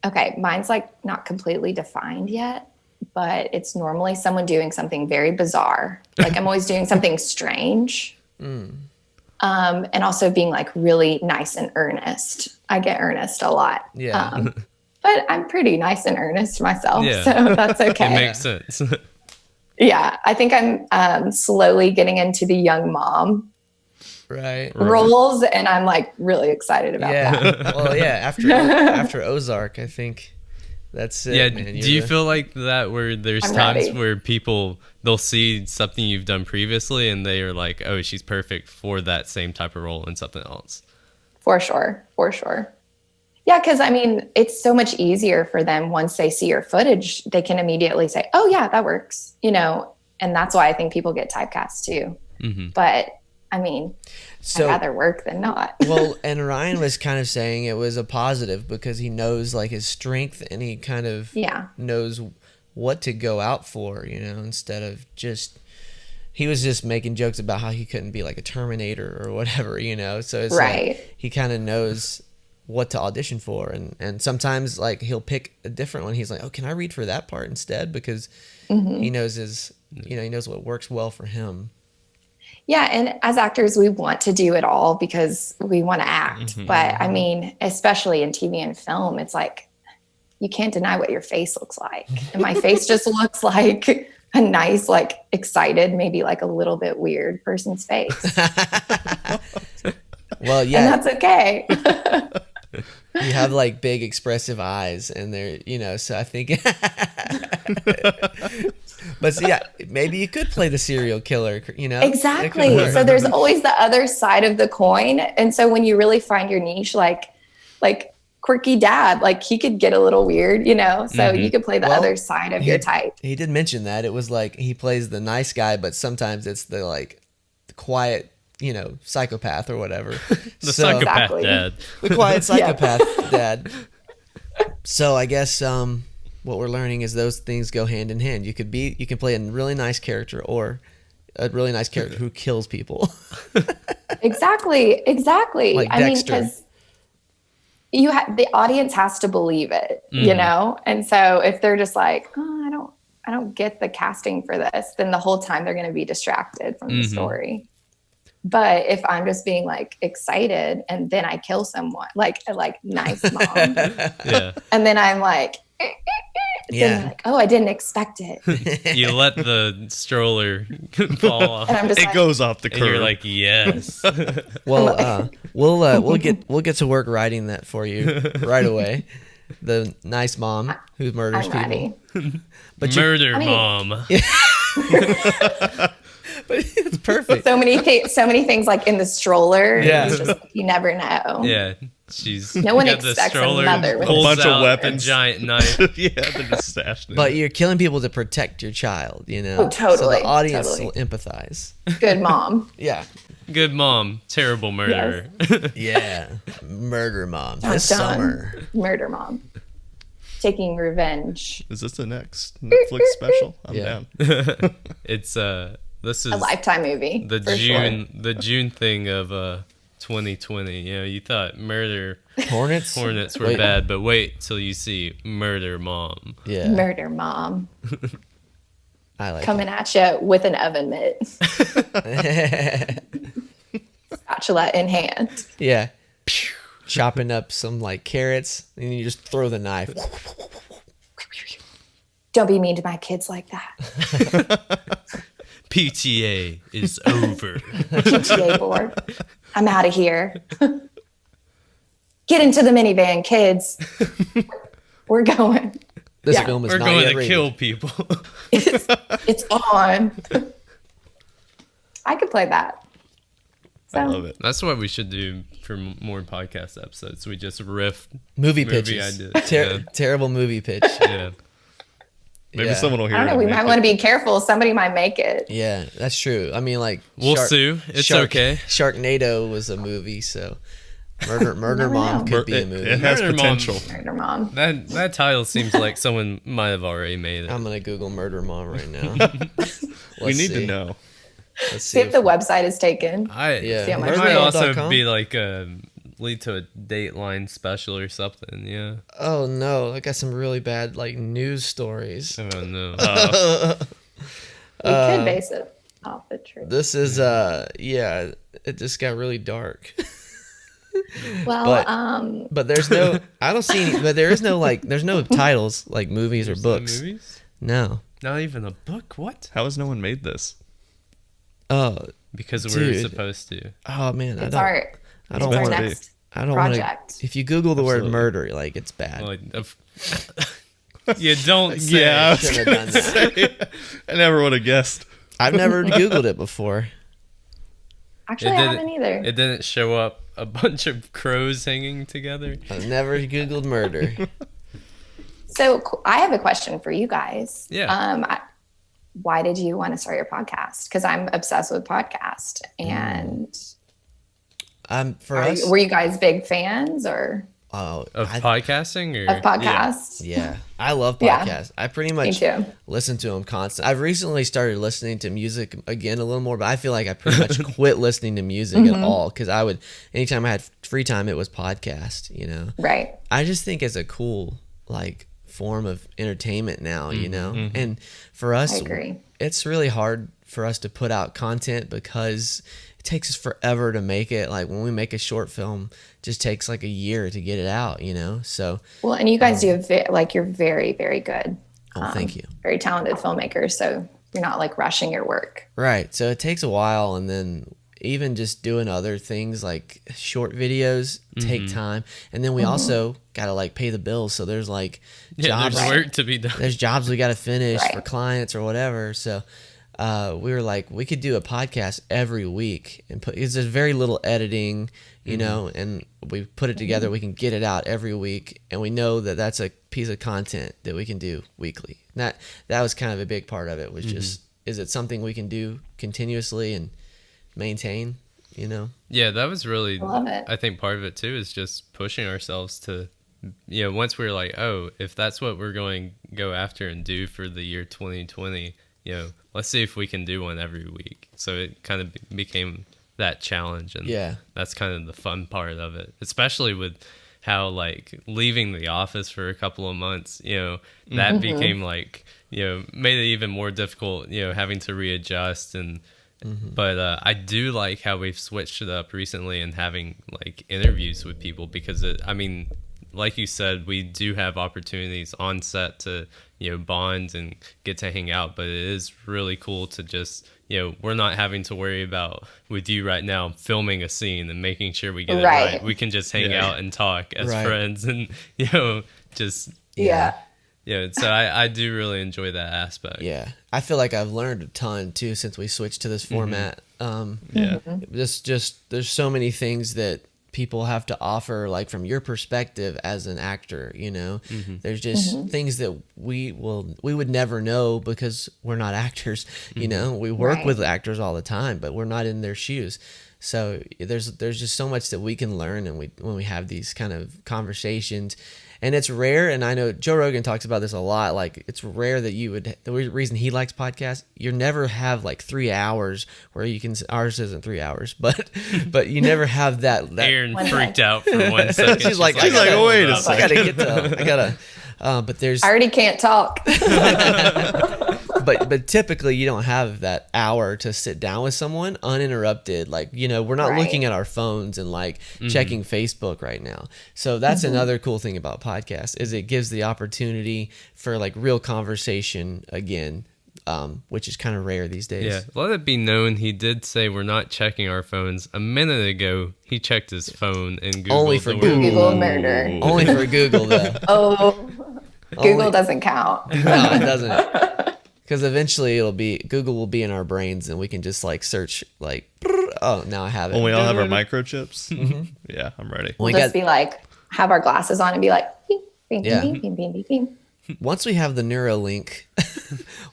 Okay, mine's like not completely defined yet, but it's normally someone doing something very bizarre. Like I'm always doing something strange. And also being like really nice and earnest. I get earnest a lot. Yeah. But I'm pretty nice and earnest myself, Yeah. so that's okay. It makes sense. Yeah, I think I'm slowly getting into the young mom Right. roles, and I'm like really excited about that. Yeah. Well, yeah. After Ozark, I think that's it. Yeah. Man. Do you feel like that where there's I'm times ready. where they'll see something you've done previously and they are like, oh, she's perfect for that same type of role in something else? For sure. Yeah, because I mean, it's so much easier for them once they see your footage. They can immediately say, "Oh, yeah, that works," and that's why I think people get typecast too. Mm-hmm. But I mean, So, I'd rather work than not. well, and Ryan was kind of saying it was a positive because he knows like his strength and he kind of knows what to go out for, instead of he was just making jokes about how he couldn't be like a Terminator or whatever, so it's Right. like he kind of knows what to audition for, and sometimes like he'll pick a different one. He's like, oh, can I read for that part instead, because he knows he knows what works well for him. Yeah, and as actors, we want to do it all because we want to act. Mm-hmm. But I mean, especially in TV and film, it's like you can't deny what your face looks like. And my face just looks like a nice, like excited, maybe like a little bit weird person's face. Well, yeah, And that's okay. you have like big expressive eyes, and they're so I think. But so, yeah, maybe you could play the serial killer, Exactly. So there's always the other side of the coin. And so when you really find your niche, like quirky dad, like he could get a little weird, so you could play the other side of your type. He did mention that it was like he plays the nice guy, but sometimes it's the like the quiet, psychopath or whatever. The psychopath Exactly. dad. The quiet psychopath dad. So I guess what we're learning is those things go hand in hand. You can play a really nice character or a really nice character who kills people. Exactly. Like I mean, Dexter. because the audience has to believe it, and so if they're just like, oh, I don't get the casting for this, then the whole time they're going to be distracted from the story. But if I'm just being like excited and then I kill someone, like nice mom, and then I'm like, then like, oh, I didn't expect it. You let the stroller fall off. And I'm just It goes off the curb. And you're like, yes. Well, we'll get to work writing that for you right away. The nice mom who murders I'm people. ready. But Mom. But it's perfect. So many things like in the stroller. Yeah. It's just, you never know. Yeah. She's No one got the expects a stroller, mother with pulls a bunch of out weapons. a giant knife. Yeah, they're just stashed in But it. you're killing people to protect your child, you know? Oh, totally, So the audience totally. will empathize. Good mom. Yeah. Good mom, terrible murderer. Yeah. Murder mom. Dun, This dun. summer. Murder mom. Taking revenge. Is this the next Netflix special? I'm Yeah. down. It's this is A Lifetime movie. the for June sure. the June thing of 2020. You know, you thought murder Hornets? hornets were Wait. bad, but wait till you see murder mom. Yeah. Murder mom. I like Coming at you with an oven mitt. it. Spatula in hand. Yeah. Chopping up some like carrots and you just throw the knife. Don't be mean to my kids like that. PTA is over. PTA board. I'm out of here. Get into the minivan, kids. We're going. This Yeah. film is We're not going yet to rated. kill people. It's on. I could play that. So, I love it. That's what we should do for more podcast episodes. We just riff. Movie Movie pitches. ideas, yeah. Terrible movie pitch. Yeah. Maybe Yeah. someone will hear I don't it. know. We and might make want to it. be careful. Somebody might make it. Yeah, that's true. I mean, like We'll sue. It's okay. Sharknado was a movie, so Murder never Mom know. could be a movie. It has Murder Mom. potential. Murder mom. That title seems like someone might have already made it. I'm gonna Google Murder Mom right now. We need to know. Let's See if the website is taken. Yeah. See how much It might money. also Murdermom.com? be like lead to a Dateline special or something. Yeah. Oh no, I got some really bad like news stories. Oh no. We could base it off the truth. This is yeah, it just got really dark. Well, But there's no I don't see any, but there is no like there's no titles like movies or books. Movies? No. Not even a book. What? How has no one made this? Oh, Because we're Dude. supposed to. oh man, it's our I don't it's our want to next I don't want to project. if you Google the word Absolutely. murder, like it's bad. Like, you don't say. Yeah, I Shouldn't have done that. I never would have guessed. I've never Googled it before. Actually, I haven't either. It didn't show up a bunch of crows hanging together. I've never Googled murder. So I have a question for you guys. Yeah. Why did you want to start your podcast? Because I'm obsessed with podcast. And For us, were you guys big fans or Of I- podcasting or of podcasts? yeah, I love Yeah. podcasts. I pretty Me much too. listen to them constant. I've recently started listening to music again a little more, but I feel like I pretty much quit listening to music Mm-hmm. at all because I would anytime I had free time, it was podcast. You know, Right. I just think it's a cool like form of entertainment now. You know, and for us, I agree. it's really hard for us to put out content because it takes us forever to make it. Like when we make a short film, it just takes like a year to get it out, you know? So, Well, and you guys do you're very, very good. thank you. Very talented filmmakers. So you're not like rushing your work. Right. So it takes a while. And then even just doing other things like short videos take time. And then we also got to like pay the bills. So there's like yeah, jobs. there's work to be done. There's jobs we got to finish Right. for clients or whatever. So we were like, we could do a podcast every week and put, it's just very little editing, you know, and we put it together. We can get it out every week. And we know that that's a piece of content that we can do weekly. And that was kind of a big part of it was just, is it something we can do continuously and maintain, you know? Yeah, that was really, Love it. I think part of it too is just pushing ourselves to, you know, once we're like, oh, if that's what we're going to go after and do for the year 2020, you know, let's see if we can do one every week. So it kind of became that challenge. And Yeah. that's kind of the fun part of it, especially with how like leaving the office for a couple of months, you know, that became like, you know, made it even more difficult, you know, having to readjust. And but I do like how we've switched it up recently and having like interviews with people, because I mean, like you said, we do have opportunities on set to, you know, bond and get to hang out, but it is really cool to just, you know, we're not having to worry about, with you right now, filming a scene and making sure we get it right. We can just hang out and talk as friends and, you know, just... Yeah, so I do really enjoy that aspect. Yeah. I feel like I've learned a ton, too, since we switched to this format. Just there's so many things that people have to offer, like from your perspective as an actor, you know. There's just things that we would never know because we're not actors, you know. We work with actors all the time, but we're not in their shoes. So there's just so much that we can learn, and when we have these kind of conversations. And it's rare, and I know Joe Rogan talks about this a lot, like it's rare that you would, the reason he likes podcasts, you never have like 3 hours where you can, ours isn't 3 hours, but you never have that Erin freaked out for 1 second. She's like, oh, wait a second. I gotta, but there's... I already can't talk. But typically you don't have that hour to sit down with someone uninterrupted. Like, you know, we're not looking at our phones and like checking Facebook right now. So that's another cool thing about podcasts, is it gives the opportunity for like real conversation again, which is kind of rare these days. Yeah, let it be known he did say we're not checking our phones. A minute ago, he checked his phone and Googled only for Google. Google murder. Only for Google, though. Google doesn't count. No, it doesn't. Because eventually Google will be in our brains, and we can just like search like, oh, now I have it. When we all have our microchips. Yeah, I'm ready. We'll just be like, have our glasses on and be like, bing, bing, Yeah. bing, bing, bing, bing, bing. Once we have the Neuralink,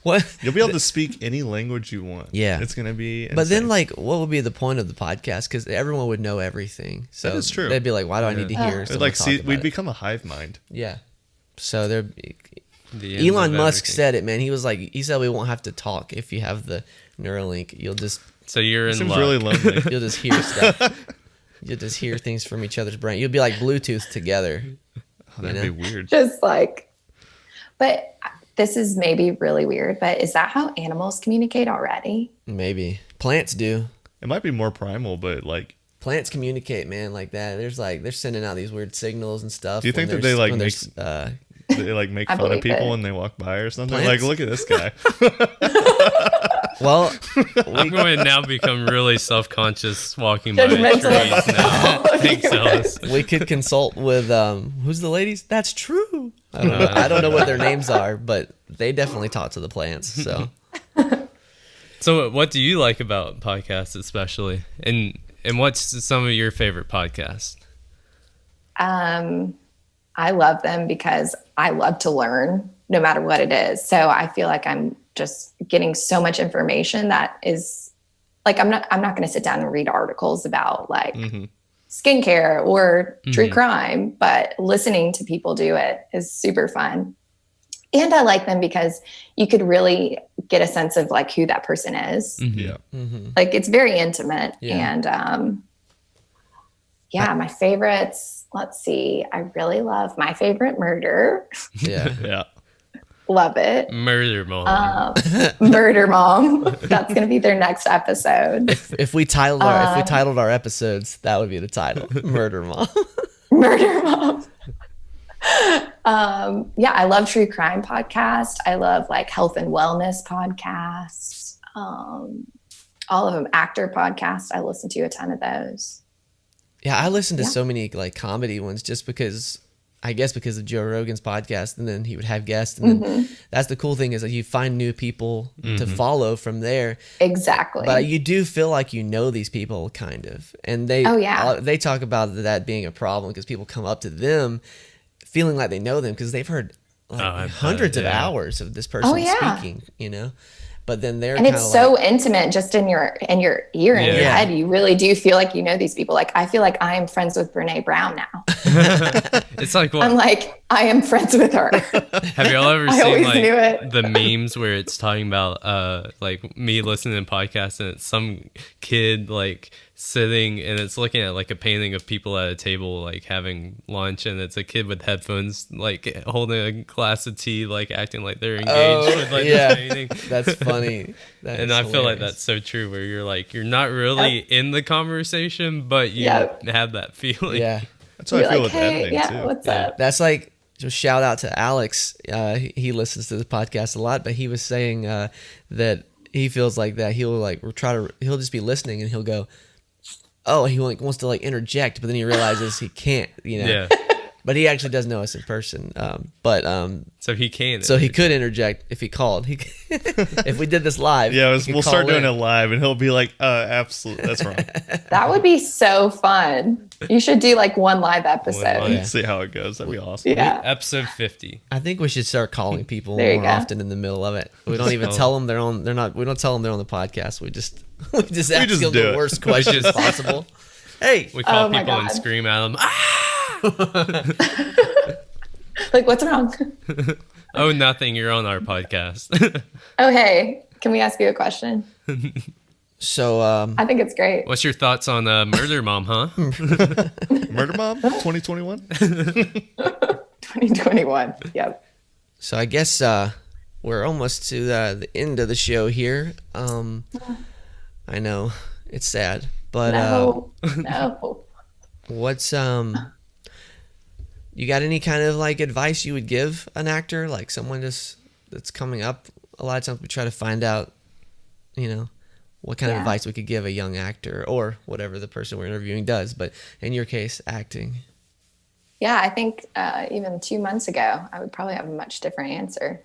what You'll be able to speak any language you want. Yeah. It's gonna be insane. But then, like, what would be the point of the podcast? Because everyone would know everything. So that is true. They'd be like, "Why do I need to hear?" It'd someone like, talk see, about we'd it? become a hive mind. Yeah. So there. The ends Elon of Musk everything. said it, man. He was like, he said we won't have to talk if you have the Neuralink. You'll just So you're in Seems luck. really lonely. you'll just hear stuff. You'll just hear things from each other's brain. You'll be like Bluetooth together. Oh, that'd be weird. Just like, but this is maybe really weird, but is that how animals communicate already? Maybe plants do. It might be more primal, but like, Plants communicate, man, like that. There's like they're sending out these weird signals and stuff. Do you think when that they, like, when make- there's, they like make I fun of believe people it. when they walk by or something. Plants? Like, look at this guy. well, I'm going to now become really self-conscious walking by the Judgmental. trees now. Thanks, Ellis. we could consult with who's the ladies? That's true. I don't know what their names are, but they definitely talk to the plants. So So what do you like about podcasts especially? And what's some of your favorite podcasts? I love them because I love to learn no matter what it is. So I feel like I'm just getting so much information that is like, I'm not going to sit down and read articles about like skincare or true crime, but listening to people do it is super fun. And I like them because you could really get a sense of like who that person is. Yeah. Like it's very intimate. Yeah. And my favorites, let's see. I really love My Favorite Murder. yeah, Yeah. Love it. Murder Mom. Murder Mom. That's going to be their next episode. if we titled our episodes, that would be the title: Murder Mom. Murder Mom. I love true crime podcasts. I love like health and wellness podcasts. All of them. Actor podcasts. I listen to a ton of those. Yeah, I listen to so many like comedy ones just because, I guess because of Joe Rogan's podcast, and then he would have guests, and then that's the cool thing is that you find new people to follow from there. Exactly. But you do feel like you know these people kind of, and they they talk about that being a problem because people come up to them feeling like they know them because they've heard like hundreds of hours of this person speaking, you know. But then they're and it's so intimate just in your ear and your head. You really do feel like you know these people. Like I feel like I am friends with Brene Brown now. It's like what? I'm like, I am friends with her. Have y'all ever I seen always like knew it. the memes where it's talking about like me listening to podcasts and it's some kid like sitting and it's looking at like a painting of people at a table like having lunch, and it's a kid with headphones like holding a glass of tea, like acting like they're engaged with like this painting. That's funny. And I feel like that's so true, where you're like, you're not really in the conversation, but you have that feeling. Yeah, that's how I feel with editing yeah, too. What's up? that's like, just shout out to Alex. He listens to the podcast a lot, but he was saying that he feels like that he'll like he'll just be listening and he'll go, oh, he like wants to like interject, but then he realizes he can't, you know. Yeah. But he actually does know us in person. So he can. So he could interject if he called. If we did this live. Yeah, we'll start doing it live, and he'll be like, absolutely, that's wrong. That would be so fun. You should do like one live episode. Yeah. See how it goes. That'd be awesome. Yeah. Episode 50. I think we should start calling people There you more go. often in the middle of it. We don't even tell them they're on. They're not. We don't tell them they're on the podcast. We just ask just them do the it. worst questions possible. Hey, We call Oh my people and God. scream at them. Like, what's wrong? Oh, nothing. You're on our podcast. Oh, hey, can we ask you a question? so I think it's great. What's your thoughts on Murder Mom, huh? Murder Mom 2021. 2021. Yep. So I guess we're almost to the end of the show here. I know it's sad, but No. what's you got any kind of like advice you would give an actor, like someone that's coming up? A lot of times we try to find out, you know, what kind of advice we could give a young actor or whatever the person we're interviewing does. But in your case, acting. Yeah, I think even 2 months ago, I would probably have a much different answer.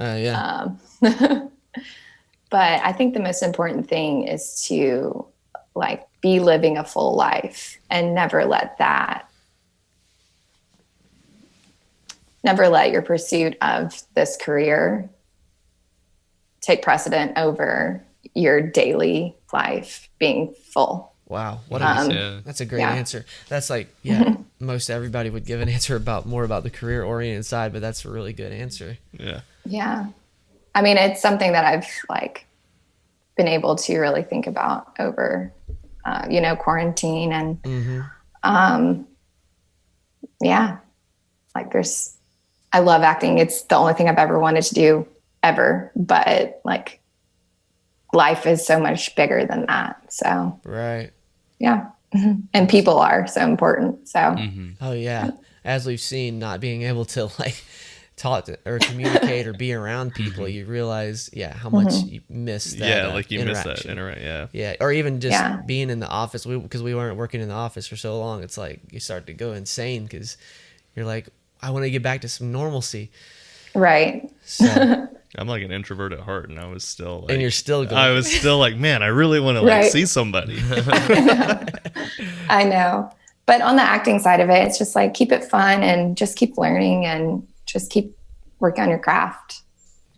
But I think the most important thing is to like be living a full life and never let your pursuit of this career take precedent over your daily life being full. Wow, what that's a great Yeah. answer. That's like most everybody would give an answer more about the career oriented side, but that's a really good answer. Yeah. Yeah. I mean, it's something that I've like been able to really think about over, quarantine and, like I love acting. It's the only thing I've ever wanted to do ever, but like life is so much bigger than that. So Right. yeah. And people are so important. So Oh yeah. As we've seen, not being able to like talk to, or communicate or be around people, you realize how much you miss that. Like you miss that interaction. interaction. Yeah, or even just being in the office. Because we weren't working in the office for so long, it's like you start to go insane because you're like, I want to get back to some normalcy. right. So, I'm like an introvert at heart, and I was still like, and you're still going. I was still like, man, I really want to like Right. see somebody. I know. But on the acting side of it, it's just like keep it fun and just keep learning and just keep working on your craft.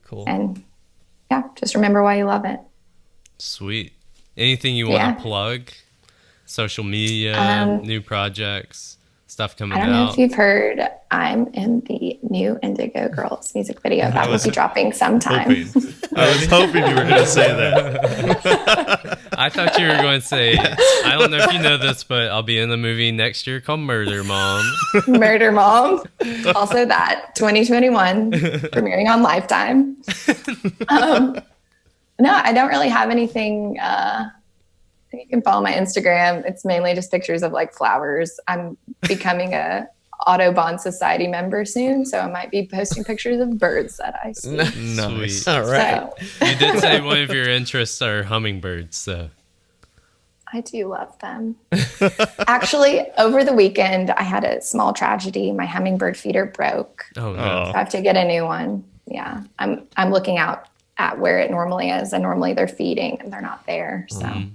Cool. And just remember why you love it. Sweet. Anything you want to plug? Social media, new projects, stuff coming I don't know out. if you've heard, I'm in the new Indigo Girls music video that will be dropping sometime. I was hoping you were going to say that. I thought you were going to say, I don't know if you know this, but I'll be in a movie next year called Murder Mom. Murder Mom. Also that 2021 premiering on Lifetime. No, I don't really have anything. You can follow my Instagram. It's mainly just pictures of like flowers. I'm becoming a Audubon Society member soon, so I might be posting pictures of birds that I see. Nice. Sweet. All right. So You did say one of your interests are hummingbirds, so. I do love them. Actually, over the weekend, I had a small tragedy. My hummingbird feeder broke. Oh, no. Oh. So I have to get a new one. Yeah, I'm looking out at where it normally is, and normally they're feeding and they're not there. So I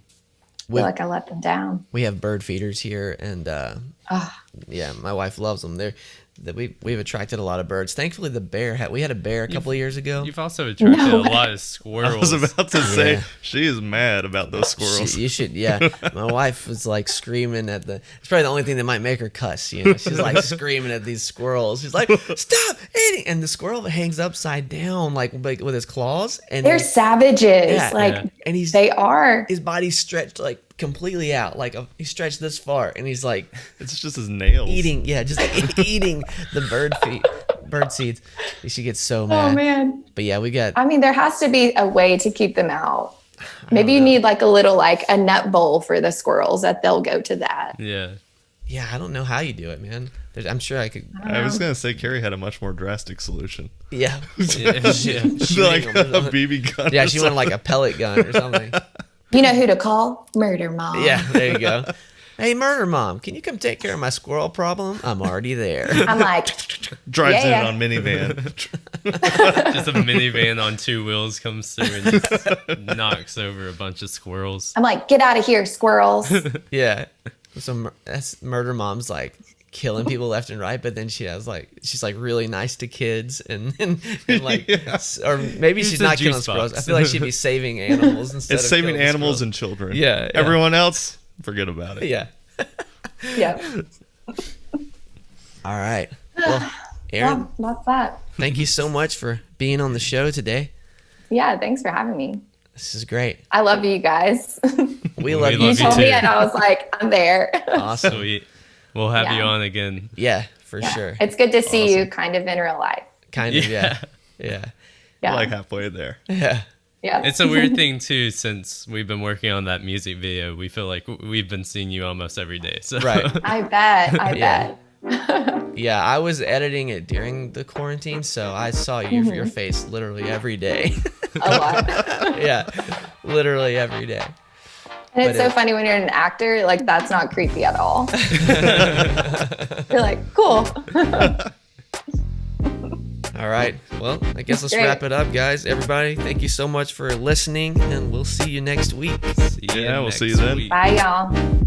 feel like I let them down. We have bird feeders here, and my wife loves them. We've attracted a lot of birds. Thankfully, the bear we had a bear a couple of years ago. You've also attracted a lot of squirrels. I was about to say, Yeah. she is mad about those squirrels. You should, yeah. My wife was like screaming at it's probably the only thing that might make her cuss. You know, she's like screaming at these squirrels. She's like, "Stop eating!" And the squirrel hangs upside down, like with his claws, and They're savages. Yeah. Like Yeah. and they are. his body's stretched like completely out, like he stretched this far, and he's like, it's just his nails eating the bird seeds. She gets so mad. Oh man. But yeah, we got. I mean, there has to be a way to keep them out. Maybe you need like a little, like a nut bowl for the squirrels that they'll go to that. Yeah. Yeah, I don't know how you do it, man. I'm sure I could. I was gonna say Carrie had a much more drastic solution. Yeah. Like a BB gun. Yeah, she wanted like a pellet gun or something. You know who to call? Murder Mom. Yeah, there you go. Hey, Murder Mom, can you come take care of my squirrel problem? I'm already there. I'm like, drives yeah. in on minivan. Just a minivan on 2 wheels comes through and just knocks over a bunch of squirrels. I'm like, get out of here, squirrels. Yeah. So that's Murder Mom's like killing people left and right, but then she's like really nice to kids and like, or maybe she's not killing squirrels. I feel like she'd be saving animals instead. It's of saving animals squirrels. and children. Yeah. Everyone else, forget about it. Yeah. Yeah. All right. Well, Erin, Yeah, that's that. thank you so much for being on the show today. Yeah, thanks for having me. This is great. I love you guys. We love love you You too. told too. me and I was like, I'm there. Awesome. Sweet. We'll have you Yeah. on again. Yeah, for Yeah. sure. It's good to see Awesome. you kind of in real life. Kind of, yeah. Yeah. Yeah. Like halfway there. Yeah. Yeah. It's a weird thing too, since we've been working on that music video. We feel like we've been seeing you almost every day. So Right. I bet. I Yeah. bet. Yeah, I was editing it during the quarantine, so I saw your face literally every day. A lot. Yeah, literally every day. And it's But so funny when you're an actor, like that's not creepy at all. You're like, cool. All right. Well, I guess let's Great. wrap it up, guys. Everybody, thank you so much for listening, and we'll see you next week. See you Yeah, we'll see you next then. week. Bye, y'all.